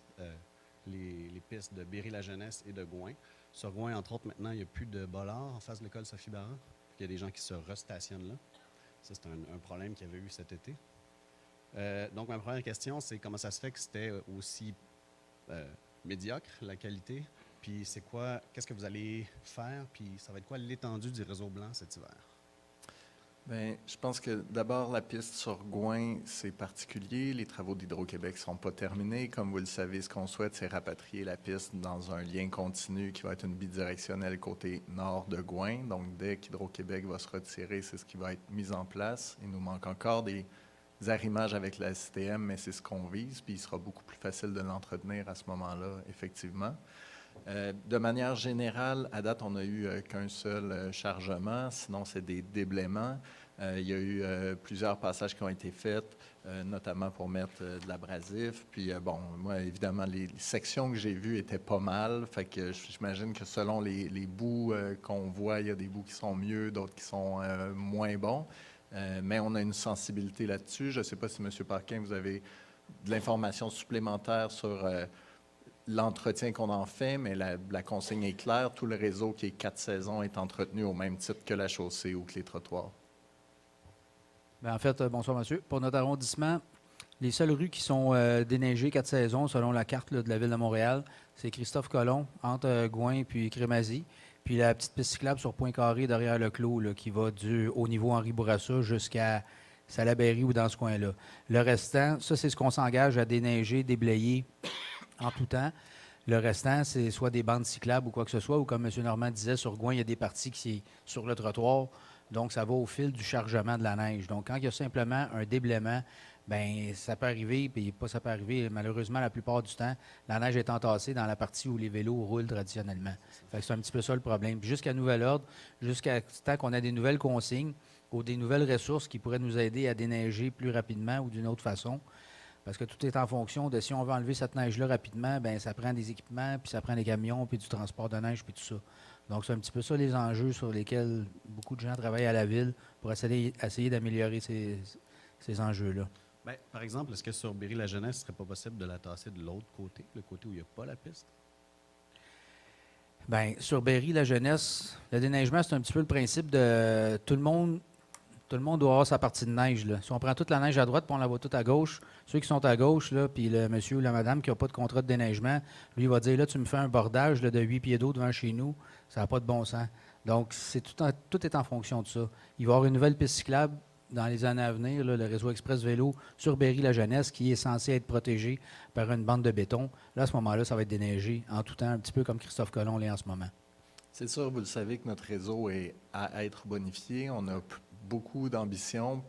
les pistes de Berry-la-Jeunesse et de Gouin. Sur Gouin, entre autres, maintenant, il n'y a plus de Bollard en face de l'école Sophie Barra. Il y a des gens qui se restationnent là. Ça, c'est un problème qu'il y avait eu cet été. Donc, ma première question, c'est comment ça se fait que c'était aussi médiocre, la qualité? Puis, qu'est-ce que vous allez faire? Puis, ça va être quoi l'étendue du réseau blanc cet hiver? Bien, je pense que d'abord, la piste sur Gouin, c'est particulier. Les travaux d'Hydro-Québec ne sont pas terminés. Comme vous le savez, ce qu'on souhaite, c'est rapatrier la piste dans un lien continu qui va être une bidirectionnelle côté nord de Gouin. Donc, dès qu'Hydro-Québec va se retirer, c'est ce qui va être mis en place. Il nous manque encore des arrimages avec la STM, mais c'est ce qu'on vise. Puis, il sera beaucoup plus facile de l'entretenir à ce moment-là, effectivement. De manière générale, à date, on n'a eu qu'un seul chargement, sinon c'est des déblaiements. Il y a eu plusieurs passages qui ont été faits, notamment pour mettre de l'abrasif. Puis, bon, moi, évidemment, les sections que j'ai vues étaient pas mal. Fait que j'imagine que selon les bouts qu'on voit, il y a des bouts qui sont mieux, d'autres qui sont moins bons. Mais on a une sensibilité là-dessus. Je ne sais pas si, M. Parquin, vous avez de l'information supplémentaire sur l'entretien qu'on en fait, mais la consigne est claire. Tout le réseau qui est 4 saisons est entretenu au même titre que la chaussée ou que les trottoirs. Bien, en fait, bonsoir, monsieur. Pour notre arrondissement, les seules rues qui sont déneigées 4 saisons, selon la carte là, de la Ville de Montréal, c'est Christophe Colomb, entre Gouin puis Crémazie, puis la petite piste cyclable sur Pointe-Carrée derrière le Clos, là, qui va du haut niveau Henri Bourassa jusqu'à Salaberry ou dans ce coin-là. Le restant, ça, c'est ce qu'on s'engage à déneiger, déblayer en tout temps. Le restant, c'est soit des bandes cyclables ou quoi que ce soit, ou comme M. Normand disait, sur Gouin, il y a des parties qui sont sur le trottoir. Donc, ça va au fil du chargement de la neige. Donc, quand il y a simplement un déblaiement, bien, ça peut arriver, puis pas ça peut arriver, malheureusement, la plupart du temps, la neige est entassée dans la partie où les vélos roulent traditionnellement. Fait que c'est un petit peu ça le problème. Puis jusqu'à nouvel ordre, jusqu'à temps qu'on ait des nouvelles consignes ou des nouvelles ressources qui pourraient nous aider à déneiger plus rapidement ou d'une autre façon, parce que tout est en fonction de si on veut enlever cette neige-là rapidement, bien, ça prend des équipements, puis ça prend des camions, puis du transport de neige, puis tout ça. Donc, c'est un petit peu ça les enjeux sur lesquels beaucoup de gens travaillent à la Ville pour essayer d'améliorer ces enjeux-là. Bien, par exemple, est-ce que sur Berry-la-Jeunesse, ce ne serait pas possible de la tasser de l'autre côté, le côté où il n'y a pas la piste? Bien, sur Berry-la-Jeunesse, le déneigement, c'est un petit peu le principe de tout le monde doit avoir sa partie de neige. Là. Si on prend toute la neige à droite puis on la voit toute à gauche, ceux qui sont à gauche, là, puis le monsieur ou la madame qui n'a pas de contrat de déneigement, lui, il va dire, là, tu me fais un bordage là, de 8 pieds d'eau devant chez nous, ça n'a pas de bon sens. Donc, tout est en fonction de ça. Il va y avoir une nouvelle piste cyclable dans les années à venir, là, le réseau Express Vélo sur Berry-la-Jeunesse, qui est censé être protégé par une bande de béton. Là, à ce moment-là, ça va être déneigé en tout temps, un petit peu comme Christophe Colomb l'est en ce moment. C'est sûr, vous le savez, que notre réseau est à être bonifié. On a beaucoup d'ambition.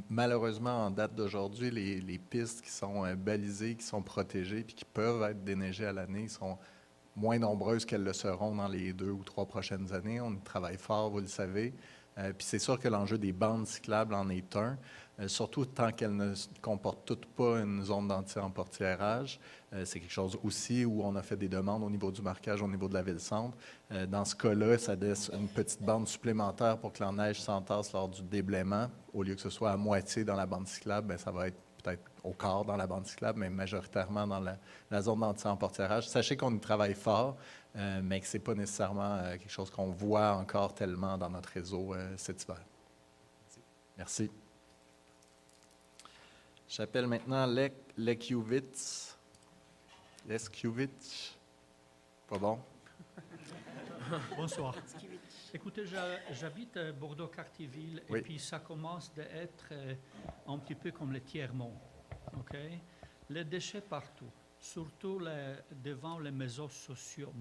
Malheureusement, en date d'aujourd'hui, les pistes qui sont balisées, qui sont protégées puis qui peuvent être déneigées à l'année sont moins nombreuses qu'elles le seront dans les 2 ou 3 prochaines années. On travaille fort, vous le savez. Puis c'est sûr que l'enjeu des bandes cyclables en est un, surtout tant qu'elles ne comportent toutes pas une zone d'anti-emportiérage. C'est quelque chose aussi où on a fait des demandes au niveau du marquage, au niveau de la ville-centre. Dans ce cas-là, ça laisse une petite bande supplémentaire pour que la neige s'entasse lors du déblaiement. Au lieu que ce soit à moitié dans la bande cyclable, bien, ça va être peut-être au quart dans la bande cyclable, mais majoritairement dans la zone d'anti-emportiérage. Sachez qu'on y travaille fort, mais que ce n'est pas nécessairement quelque chose qu'on voit encore tellement dans notre réseau cet hiver. Merci. J'appelle maintenant Leskiewicz. Leskiewicz. Pas bon? Bonsoir. Écoutez, j'habite à Bordeaux-Cartierville et puis ça commence d'être un petit peu comme le tiers-monde. Okay? Les déchets partout, surtout devant les maisons sociaux,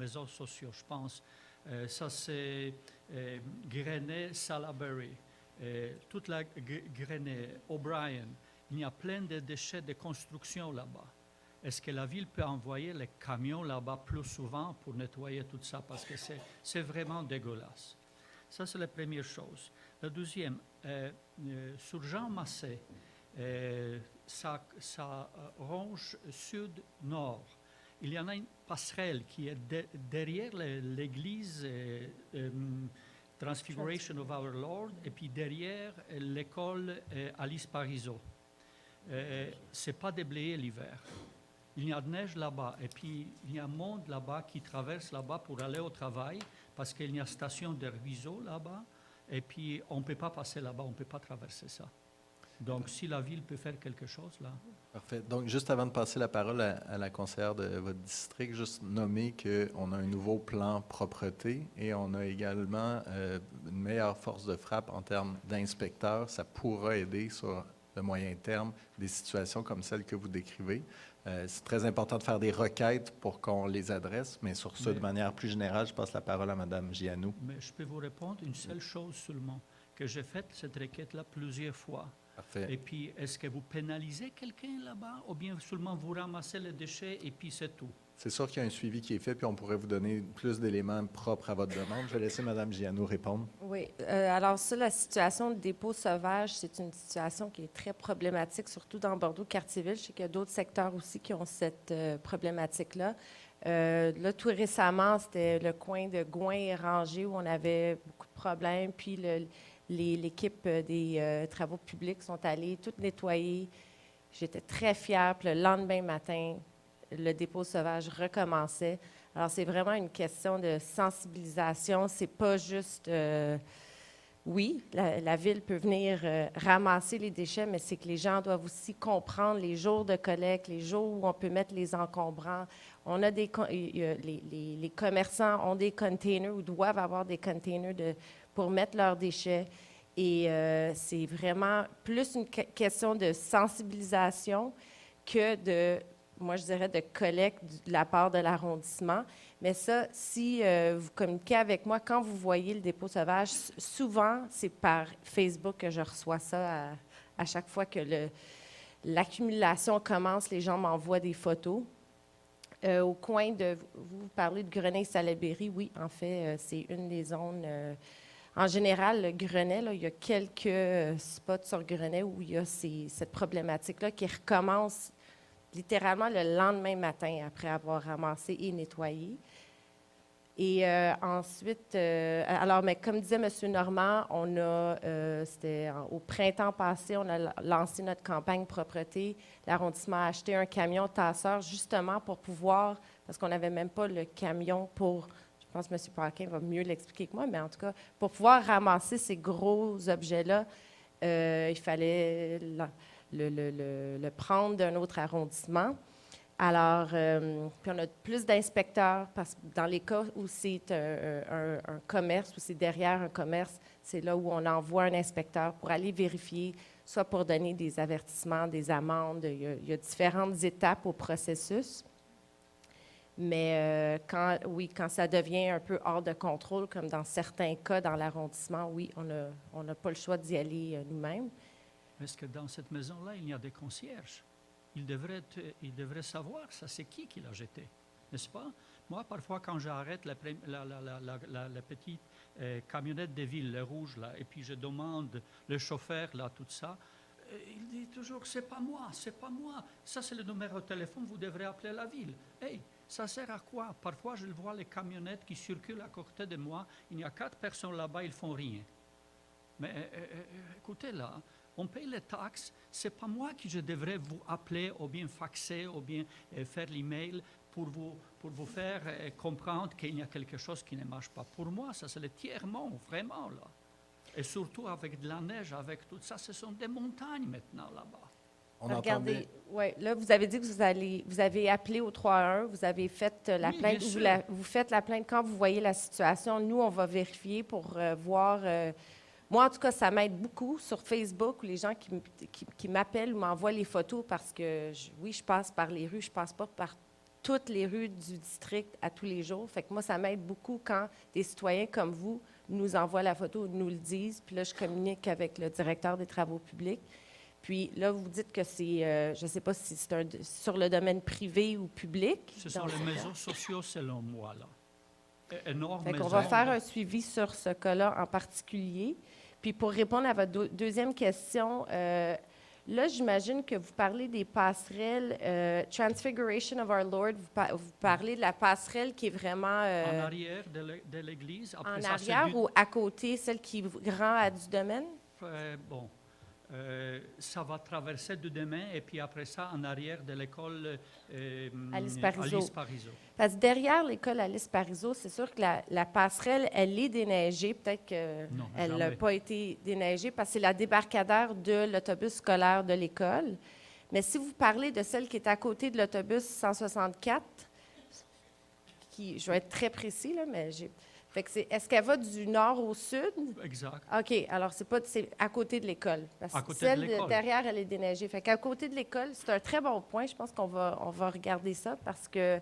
je pense. Ça, c'est Grenet, Salaberry, toute la Grenet, O'Brien. Il y a plein de déchets de construction là-bas. Est-ce que la ville peut envoyer les camions là-bas plus souvent pour nettoyer tout ça? Parce que c'est vraiment dégueulasse. Ça, c'est la première chose. La deuxième, sur Jean Massé, ça ronge sud-nord. Il y en a une passerelle qui est derrière l'église Transfiguration of Our Lord et puis derrière l'école Alice Parisot. Ce n'est pas déblayé l'hiver. Il y a de neige là-bas et puis il y a un monde là-bas qui traverse là-bas pour aller au travail parce qu'il y a une station de révision là-bas et puis on ne peut pas passer là-bas, on ne peut pas traverser ça. Donc, si la ville peut faire quelque chose, là... Parfait. Donc, juste avant de passer la parole à la conseillère de votre district, juste nommer qu'on a un nouveau plan propreté et on a également une meilleure force de frappe en termes d'inspecteurs. Ça pourra aider sur le moyen terme des situations comme celles que vous décrivez. C'est très important de faire des requêtes pour qu'on les adresse, mais sur ça, de manière plus générale, je passe la parole à Mme Gianou. Mais je peux vous répondre une seule chose seulement, que j'ai faite cette requête-là plusieurs fois. Parfait. Et puis, est-ce que vous pénalisez quelqu'un là-bas ou bien seulement vous ramassez les déchets et puis c'est tout? C'est sûr qu'il y a un suivi qui est fait, puis on pourrait vous donner plus d'éléments propres à votre demande. Je vais laisser Mme Giano répondre. Oui. Alors ça, la situation de dépôt sauvage, c'est une situation qui est très problématique, surtout dans Bordeaux-Cartierville. Je sais qu'il y a d'autres secteurs aussi qui ont cette problématique-là. Là, tout récemment, c'était le coin de Gouin et Rangé où on avait beaucoup de problèmes. Puis l'équipe des travaux publics sont allés tout nettoyer. J'étais très fière. Puis le lendemain matin, le dépôt sauvage recommençait. Alors, c'est vraiment une question de sensibilisation. C'est pas juste... oui, la ville peut venir ramasser les déchets, mais c'est que les gens doivent aussi comprendre les jours de collecte, les jours où on peut mettre les encombrants. On a les commerçants ont des containers ou doivent avoir des containers pour mettre leurs déchets. Et c'est vraiment plus une question de sensibilisation que de... moi, je dirais de collecte de la part de l'arrondissement. Mais ça, si vous communiquez avec moi, quand vous voyez le dépôt sauvage, souvent, c'est par Facebook que je reçois ça à chaque fois que l'accumulation commence, les gens m'envoient des photos. Au coin de... Vous parlez de Grenay-Salaberry, oui, en fait, c'est une des zones... en général, le Grenet, là, il y a quelques spots sur Grenet où il y a cette problématique-là qui recommence littéralement le lendemain matin après avoir ramassé et nettoyé. Et ensuite, alors, mais comme disait M. Normand, c'était au printemps passé, on a lancé notre campagne propreté. L'arrondissement a acheté un camion tasseur justement pour pouvoir, parce qu'on n'avait même pas le camion pour, je pense que M. Parkin va mieux l'expliquer que moi, mais en tout cas, pour pouvoir ramasser ces gros objets-là, il fallait le prendre d'un autre arrondissement. Alors, puis on a plus d'inspecteurs, parce que dans les cas où c'est un commerce, où c'est derrière un commerce, c'est là où on envoie un inspecteur pour aller vérifier, soit pour donner des avertissements, des amendes. Il y a différentes étapes au processus. Mais quand ça devient un peu hors de contrôle, comme dans certains cas dans l'arrondissement, oui, on n'a pas le choix d'y aller nous-mêmes. Est-ce que dans cette maison-là, il y a des concierges? Ils devraient savoir, ça c'est qui l'a jeté, n'est-ce pas? Moi, parfois, quand j'arrête la petite camionnette de ville, le rouge, là, et puis je demande le chauffeur, là, tout ça, il dit toujours, c'est pas moi, ça c'est le numéro de téléphone, vous devrez appeler la ville. Hey, ça sert à quoi? Parfois, je vois les camionnettes qui circulent à côté de moi, il y a 4 personnes là-bas, ils font rien. Mais écoutez, là, on paye les taxes, c'est pas moi qui je devrais vous appeler ou bien faxer ou bien faire l'email pour vous faire comprendre qu'il y a quelque chose qui ne marche pas. Pour moi, ça c'est le tiers-monde, vraiment, là. Et surtout avec de la neige, avec tout ça, ce sont des montagnes maintenant là-bas. Regardez, ouais, là, vous avez dit que vous avez appelé au 3-1, vous avez fait la plainte. Vous faites la plainte quand vous voyez la situation. Nous, on va vérifier pour voir... moi, en tout cas, ça m'aide beaucoup sur Facebook, où les gens qui m'appellent ou m'envoient les photos parce que, je passe par les rues, je ne passe pas par toutes les rues du district à tous les jours. Fait que moi, ça m'aide beaucoup quand des citoyens comme vous nous envoient la photo, nous le disent. Puis là, je communique avec le directeur des travaux publics. Puis là, vous dites que c'est, je ne sais pas si c'est sur le domaine privé ou public. Ce sont les maisons sociaux, selon moi, là. Énorme Fait qu'on maison. va faire un suivi sur ce cas-là en particulier. Puis pour répondre à votre deuxième question, là, j'imagine que vous parlez des passerelles, Transfiguration of Our Lord, vous parlez de la passerelle qui est vraiment... en arrière de l'église. En arrière ou à côté, celle qui rend à du domaine? Bon. Ça va traverser du domaine et puis après ça, en arrière de l'école Alice Parizeau. Parizeau. Parce que derrière l'école Alice Parizeau, c'est sûr que la passerelle, elle est déneigée. Peut-être qu'elle n'a pas été déneigée parce que c'est la débarcadère de l'autobus scolaire de l'école. Mais si vous parlez de celle qui est à côté de l'autobus 164, je vais être très précis, là, mais fait que est-ce qu'elle va du nord au sud? Exact. OK. Alors, c'est à côté de l'école. Parce que celle derrière, elle est déneigée. Fait qu'à côté de l'école, c'est un très bon point. Je pense qu'on va regarder ça parce que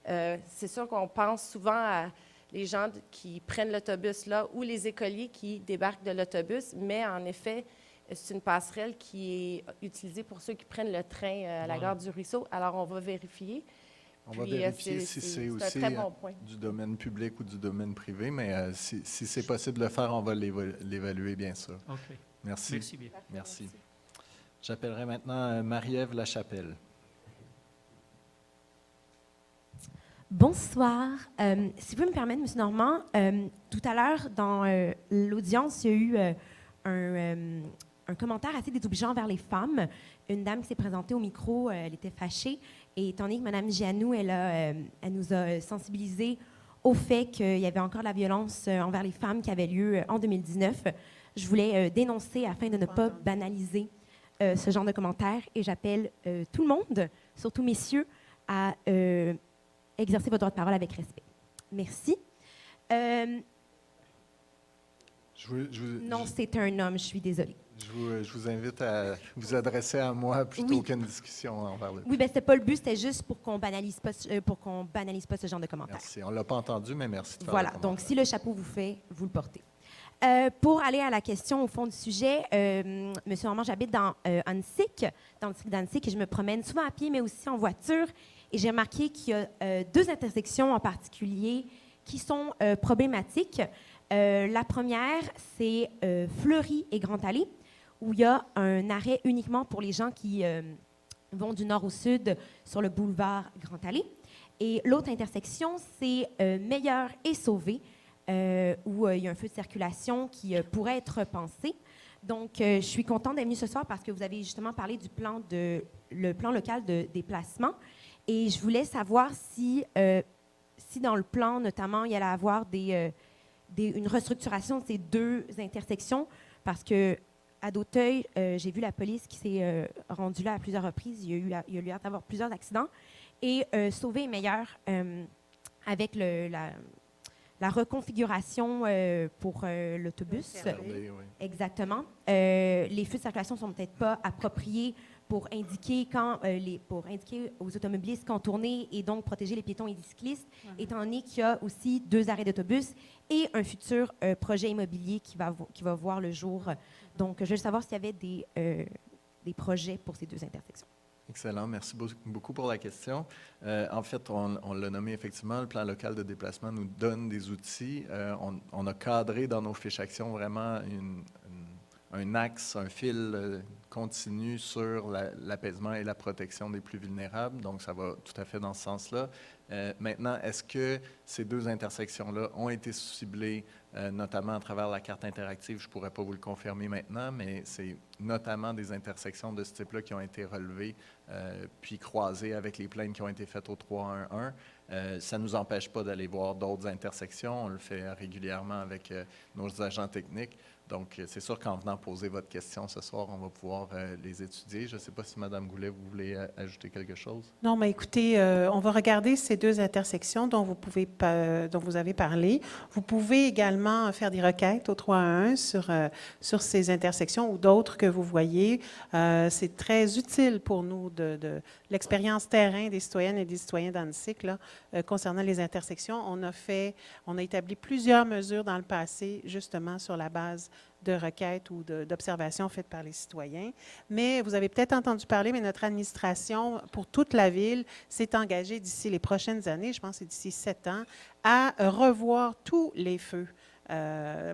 c'est sûr qu'on pense souvent à les gens qui prennent l'autobus là ou les écoliers qui débarquent de l'autobus. Mais en effet, c'est une passerelle qui est utilisée pour ceux qui prennent le train à la gare du Ruisseau. Alors, on va vérifier. On va Puis, vérifier si c'est un aussi très bon point. du domaine public ou du domaine privé, mais si c'est possible de le faire, on va l'évaluer, bien sûr. OK. Merci. Merci bien. Merci. J'appellerai maintenant Marie-Ève Lachapelle. Bonsoir. Si vous me permettez, M. Normand, tout à l'heure, dans l'audience, il y a eu un commentaire assez désobligeant vers les femmes. Une dame qui s'est présentée au micro, elle était fâchée. Et étant donné que Mme Gianou, elle nous a sensibilisés au fait qu'il y avait encore de la violence envers les femmes qui avait lieu en 2019, je voulais dénoncer afin de ne pas banaliser ce genre de commentaires. Et j'appelle tout le monde, surtout messieurs, à exercer votre droit de parole avec respect. Merci. Non, c'est un homme, je suis désolée. Je vous invite à vous adresser à moi plutôt qu'à une discussion envers le... Oui, bien, c'était pas le but, c'était juste pour qu'on banalise pas ce genre de commentaires. Merci. On ne l'a pas entendu, mais merci de faire Voilà, le donc si le chapeau vous fait, vous le portez. Pour aller à la question au fond du sujet, Monsieur Normand, j'habite dans Annecy, dans le district d'Annecy, et je me promène souvent à pied, mais aussi en voiture. Et j'ai remarqué qu'il y a deux intersections en particulier qui sont problématiques. La première, c'est Fleury et Grand-Allée, où il y a un arrêt uniquement pour les gens qui vont du nord au sud sur le boulevard Grand-Allée. Et l'autre intersection, c'est Meilleur et Sauvé, où il y a un feu de circulation qui pourrait être repensé. Donc, je suis contente d'être venue ce soir parce que vous avez justement parlé du plan local de déplacement. Et je voulais savoir si dans le plan, notamment, il y allait avoir une restructuration de ces deux intersections, parce que à d'Auteuil, j'ai vu la police qui s'est rendue là à plusieurs reprises. Il y a eu l'air d'avoir plusieurs accidents. Et Sauvé est meilleur avec la reconfiguration pour l'autobus. Exactement. Les feux de circulation ne sont peut-être pas appropriés pour indiquer aux automobilistes quand tourner et donc protéger les piétons et les cyclistes, étant donné qu'il y a aussi 2 arrêts d'autobus et un futur projet immobilier qui va voir le jour. Donc, je veux savoir s'il y avait des projets pour ces 2 intersections. Excellent. Merci beaucoup pour la question. En fait, on l'a nommé effectivement, le plan local de déplacement nous donne des outils. On a cadré dans nos fiches actions vraiment un axe, un fil continu sur l'apaisement et la protection des plus vulnérables. Donc, ça va tout à fait dans ce sens-là. Maintenant, est-ce que ces 2 intersections-là ont été ciblées, notamment à travers la carte interactive? Je ne pourrais pas vous le confirmer maintenant, mais c'est notamment des intersections de ce type-là qui ont été relevées puis croisées avec les plaintes qui ont été faites au 311. Ça ne nous empêche pas d'aller voir d'autres intersections. On le fait régulièrement avec nos agents techniques. Donc, c'est sûr qu'en venant poser votre question ce soir, on va pouvoir les étudier. Je ne sais pas si Mme Goulet, vous voulez ajouter quelque chose? Non, mais écoutez, on va regarder ces 2 intersections dont vous avez parlé. Vous pouvez également faire des requêtes au 311 sur ces intersections ou d'autres que vous voyez. C'est très utile pour nous de l'expérience terrain des citoyennes et des citoyens d'Annecy concernant les intersections. On a établi plusieurs mesures dans le passé, justement sur la base de requêtes ou d'observations faites par les citoyens. Mais vous avez peut-être entendu parler, mais notre administration, pour toute la ville, s'est engagée d'ici les prochaines années, je pense que c'est d'ici 7 ans, à revoir tous les feux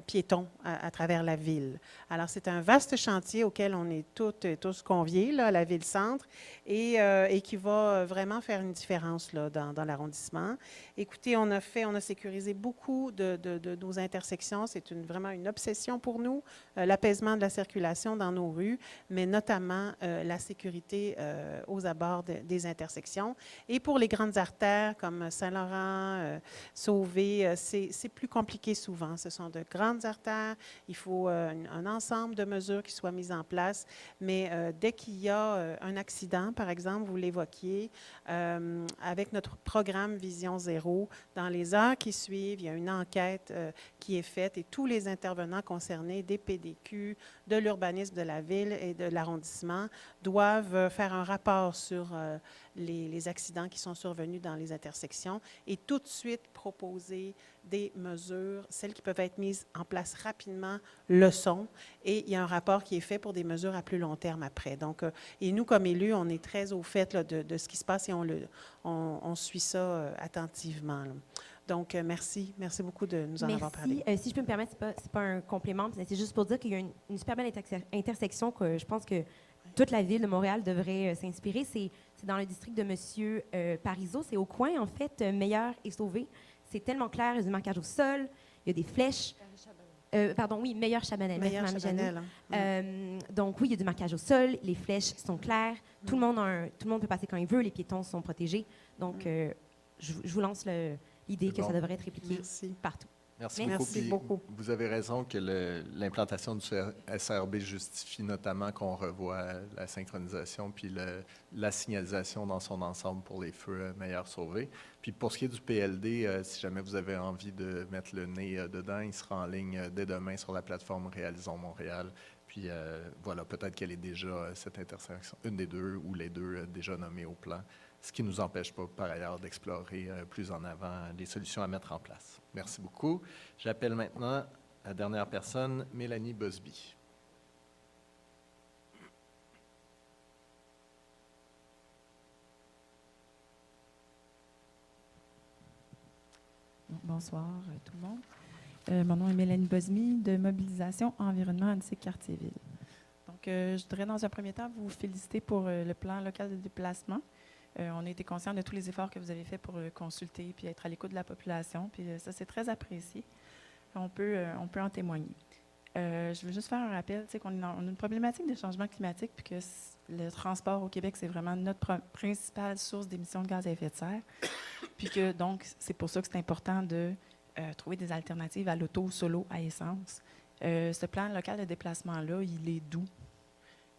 piétons à travers la ville. Alors, c'est un vaste chantier auquel on est toutes et tous conviés, là, à la ville-centre, et qui va vraiment faire une différence là, dans l'arrondissement. Écoutez, on a sécurisé beaucoup de nos intersections. C'est vraiment une obsession pour nous, l'apaisement de la circulation dans nos rues, mais notamment la sécurité aux abords des intersections. Et pour les grandes artères comme Saint-Laurent, Sauvé, c'est plus compliqué souvent. Ce sont de grandes artères. Il faut un ensemble de mesures qui soient mises en place. Mais dès qu'il y a un accident, par exemple, vous l'évoquiez, avec notre programme Vision Zéro, dans les heures qui suivent, il y a une enquête qui est faite et tous les intervenants concernés, des PDQ, de l'urbanisme de la ville et de l'arrondissement, doivent faire un rapport sur les accidents qui sont survenus dans les intersections et tout de suite proposer des mesures, celles qui peuvent être mises en place rapidement, le sont. Et il y a un rapport qui est fait pour des mesures à plus long terme après. Donc, et nous, comme élus, on est très au fait là, de ce qui se passe et on suit ça attentivement, là. Donc, merci. Merci beaucoup de nous en avoir parlé. Si je peux me permettre, c'est pas un complément, mais c'est juste pour dire qu'il y a une super belle intersection que je pense que toute la ville de Montréal devrait s'inspirer. C'est dans le district de M. Parizeau. C'est au coin, en fait, Meilleur et Sauvé. C'est tellement clair. Il y a du marquage au sol, il y a des flèches. Meilleur Chabanel. Meilleur Chabanel. Donc, oui, il y a du marquage au sol, les flèches sont claires. Tout le monde peut passer quand il veut, les piétons sont protégés. Donc, je vous lance l'idée que ça devrait être répliqué partout. Merci beaucoup. Vous avez raison que l'implantation du SRB justifie notamment qu'on revoie la synchronisation puis la signalisation dans son ensemble pour les feux meilleurs sauvés. Puis pour ce qui est du PLD, si jamais vous avez envie de mettre le nez dedans, il sera en ligne dès demain sur la plateforme Réalisons Montréal. Puis voilà, peut-être qu'elle est déjà, cette intersection, une des deux ou les deux déjà nommées au plan, ce qui ne nous empêche pas par ailleurs d'explorer plus en avant les solutions à mettre en place. Merci beaucoup. J'appelle maintenant la dernière personne, Mélanie Busby. Bonsoir tout le monde. Mon nom est Mélanie Busby de Mobilisation Environnement Annecy Quartier-Ville. Donc, je voudrais dans un premier temps vous féliciter pour le plan local de déplacement. On a été conscient de tous les efforts que vous avez faits pour consulter puis être à l'écoute de la population. Puis ça, c'est très apprécié. On peut en témoigner. Je veux juste faire un rappel, qu'on a une problématique de changement climatique puis que le transport au Québec, c'est vraiment notre principale source d'émissions de gaz à effet de serre. Puis que, donc, c'est pour ça que c'est important de trouver des alternatives à l'auto solo à essence. Ce plan local de déplacement-là, il est doux,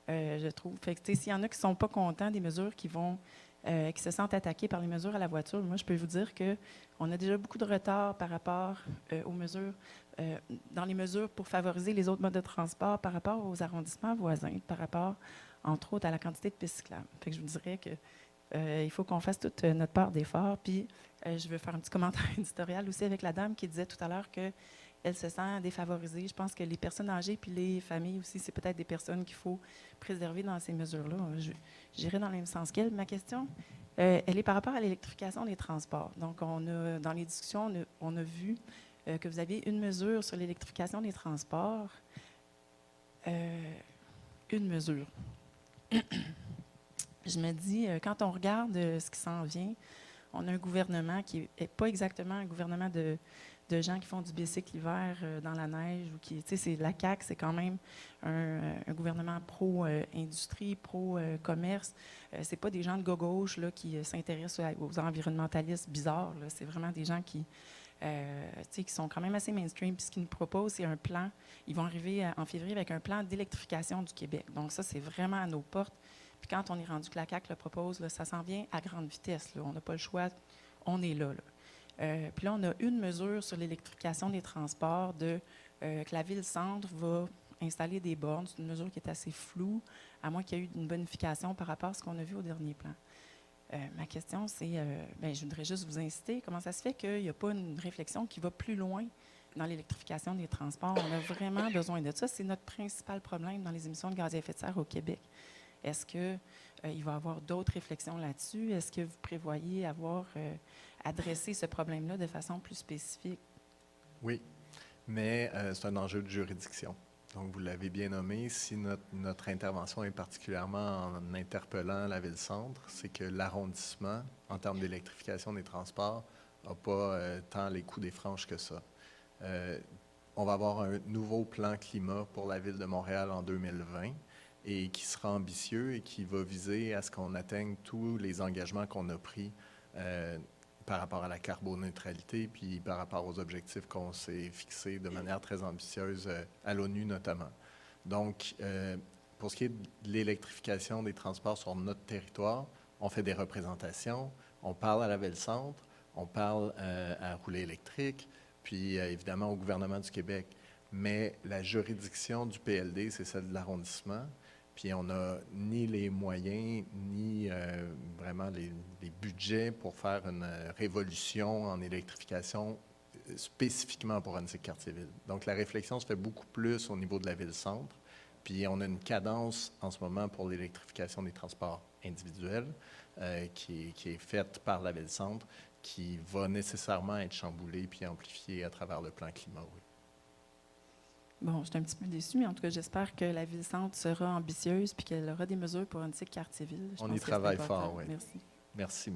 je trouve. Fait que, s'il y en a qui ne sont pas contents des mesures qui se sentent attaqués par les mesures à la voiture, moi, je peux vous dire qu'on a déjà beaucoup de retard par rapport aux mesures, dans les mesures pour favoriser les autres modes de transport par rapport aux arrondissements voisins, par rapport, entre autres, à la quantité de pistes cyclables. Fait que je vous dirais qu'il faut qu'on fasse toute notre part d'efforts. Puis, je veux faire un petit commentaire éditorial aussi avec la dame qui disait tout à l'heure qu'elle se sent défavorisée. Je pense que les personnes âgées puis les familles aussi, c'est peut-être des personnes qu'il faut préserver dans ces mesures-là. J'irai dans le même sens qu'elle. Ma question, elle est par rapport à l'électrification des transports. Donc, dans les discussions, on a vu que vous aviez une mesure sur l'électrification des transports. Une mesure. Je me dis, quand on regarde ce qui s'en vient, on a un gouvernement qui n'est pas exactement un gouvernement de gens qui font du bicycle l'hiver dans la neige. La CAQ, c'est quand même un gouvernement pro-industrie, pro-commerce. Ce n'est pas des gens de gauche là, qui s'intéressent aux environnementalistes bizarres. C'est vraiment des gens qui sont quand même assez mainstream. Puis ce qu'ils nous proposent, c'est un plan. Ils vont arriver en février avec un plan d'électrification du Québec. Donc ça, c'est vraiment à nos portes. Puis quand on est rendu que la CAQ le propose, là, ça s'en vient à grande vitesse. Là. On n'a pas le choix. On est là. Puis là, on a une mesure sur l'électrification des transports que la Ville-Centre va installer des bornes. C'est une mesure qui est assez floue, à moins qu'il y ait eu une bonification par rapport à ce qu'on a vu au dernier plan. Ma question, c'est, je voudrais juste vous inciter, comment ça se fait qu'il n'y a pas une réflexion qui va plus loin dans l'électrification des transports? On a vraiment besoin de ça. C'est notre principal problème dans les émissions de gaz à effet de serre au Québec. Est-ce qu'il va y avoir d'autres réflexions là-dessus? Est-ce que vous prévoyez avoir adressé ce problème-là de façon plus spécifique? Oui, mais c'est un enjeu de juridiction. Donc, vous l'avez bien nommé, si notre intervention est particulièrement en interpellant la Ville-Centre, c'est que l'arrondissement, en termes d'électrification des transports, n'a pas tant les coups des franches que ça. On va avoir un nouveau plan climat pour la Ville de Montréal en 2020 et qui sera ambitieux et qui va viser à ce qu'on atteigne tous les engagements qu'on a pris par rapport à la carboneutralité puis par rapport aux objectifs qu'on s'est fixés de manière très ambitieuse à l'ONU notamment. Donc, pour ce qui est de l'électrification des transports sur notre territoire, on fait des représentations, on parle à la Ville-Centre, on parle à Rouler électrique, puis évidemment au gouvernement du Québec. Mais la juridiction du PLD, c'est celle de l'arrondissement. Puis on n'a ni les moyens, ni vraiment les budgets pour faire une révolution en électrification spécifiquement pour Annecy-Cartierville. Donc la réflexion se fait beaucoup plus au niveau de la ville-centre. Puis on a une cadence en ce moment pour l'électrification des transports individuels qui est faite par la ville-centre, qui va nécessairement être chamboulée puis amplifiée à travers le plan climat, oui. Bon, je suis un petit peu déçue, mais en tout cas, j'espère que la ville-centre sera ambitieuse puis qu'elle aura des mesures pour Annecy-Cartierville. On y travaille fort, oui. Merci. Merci.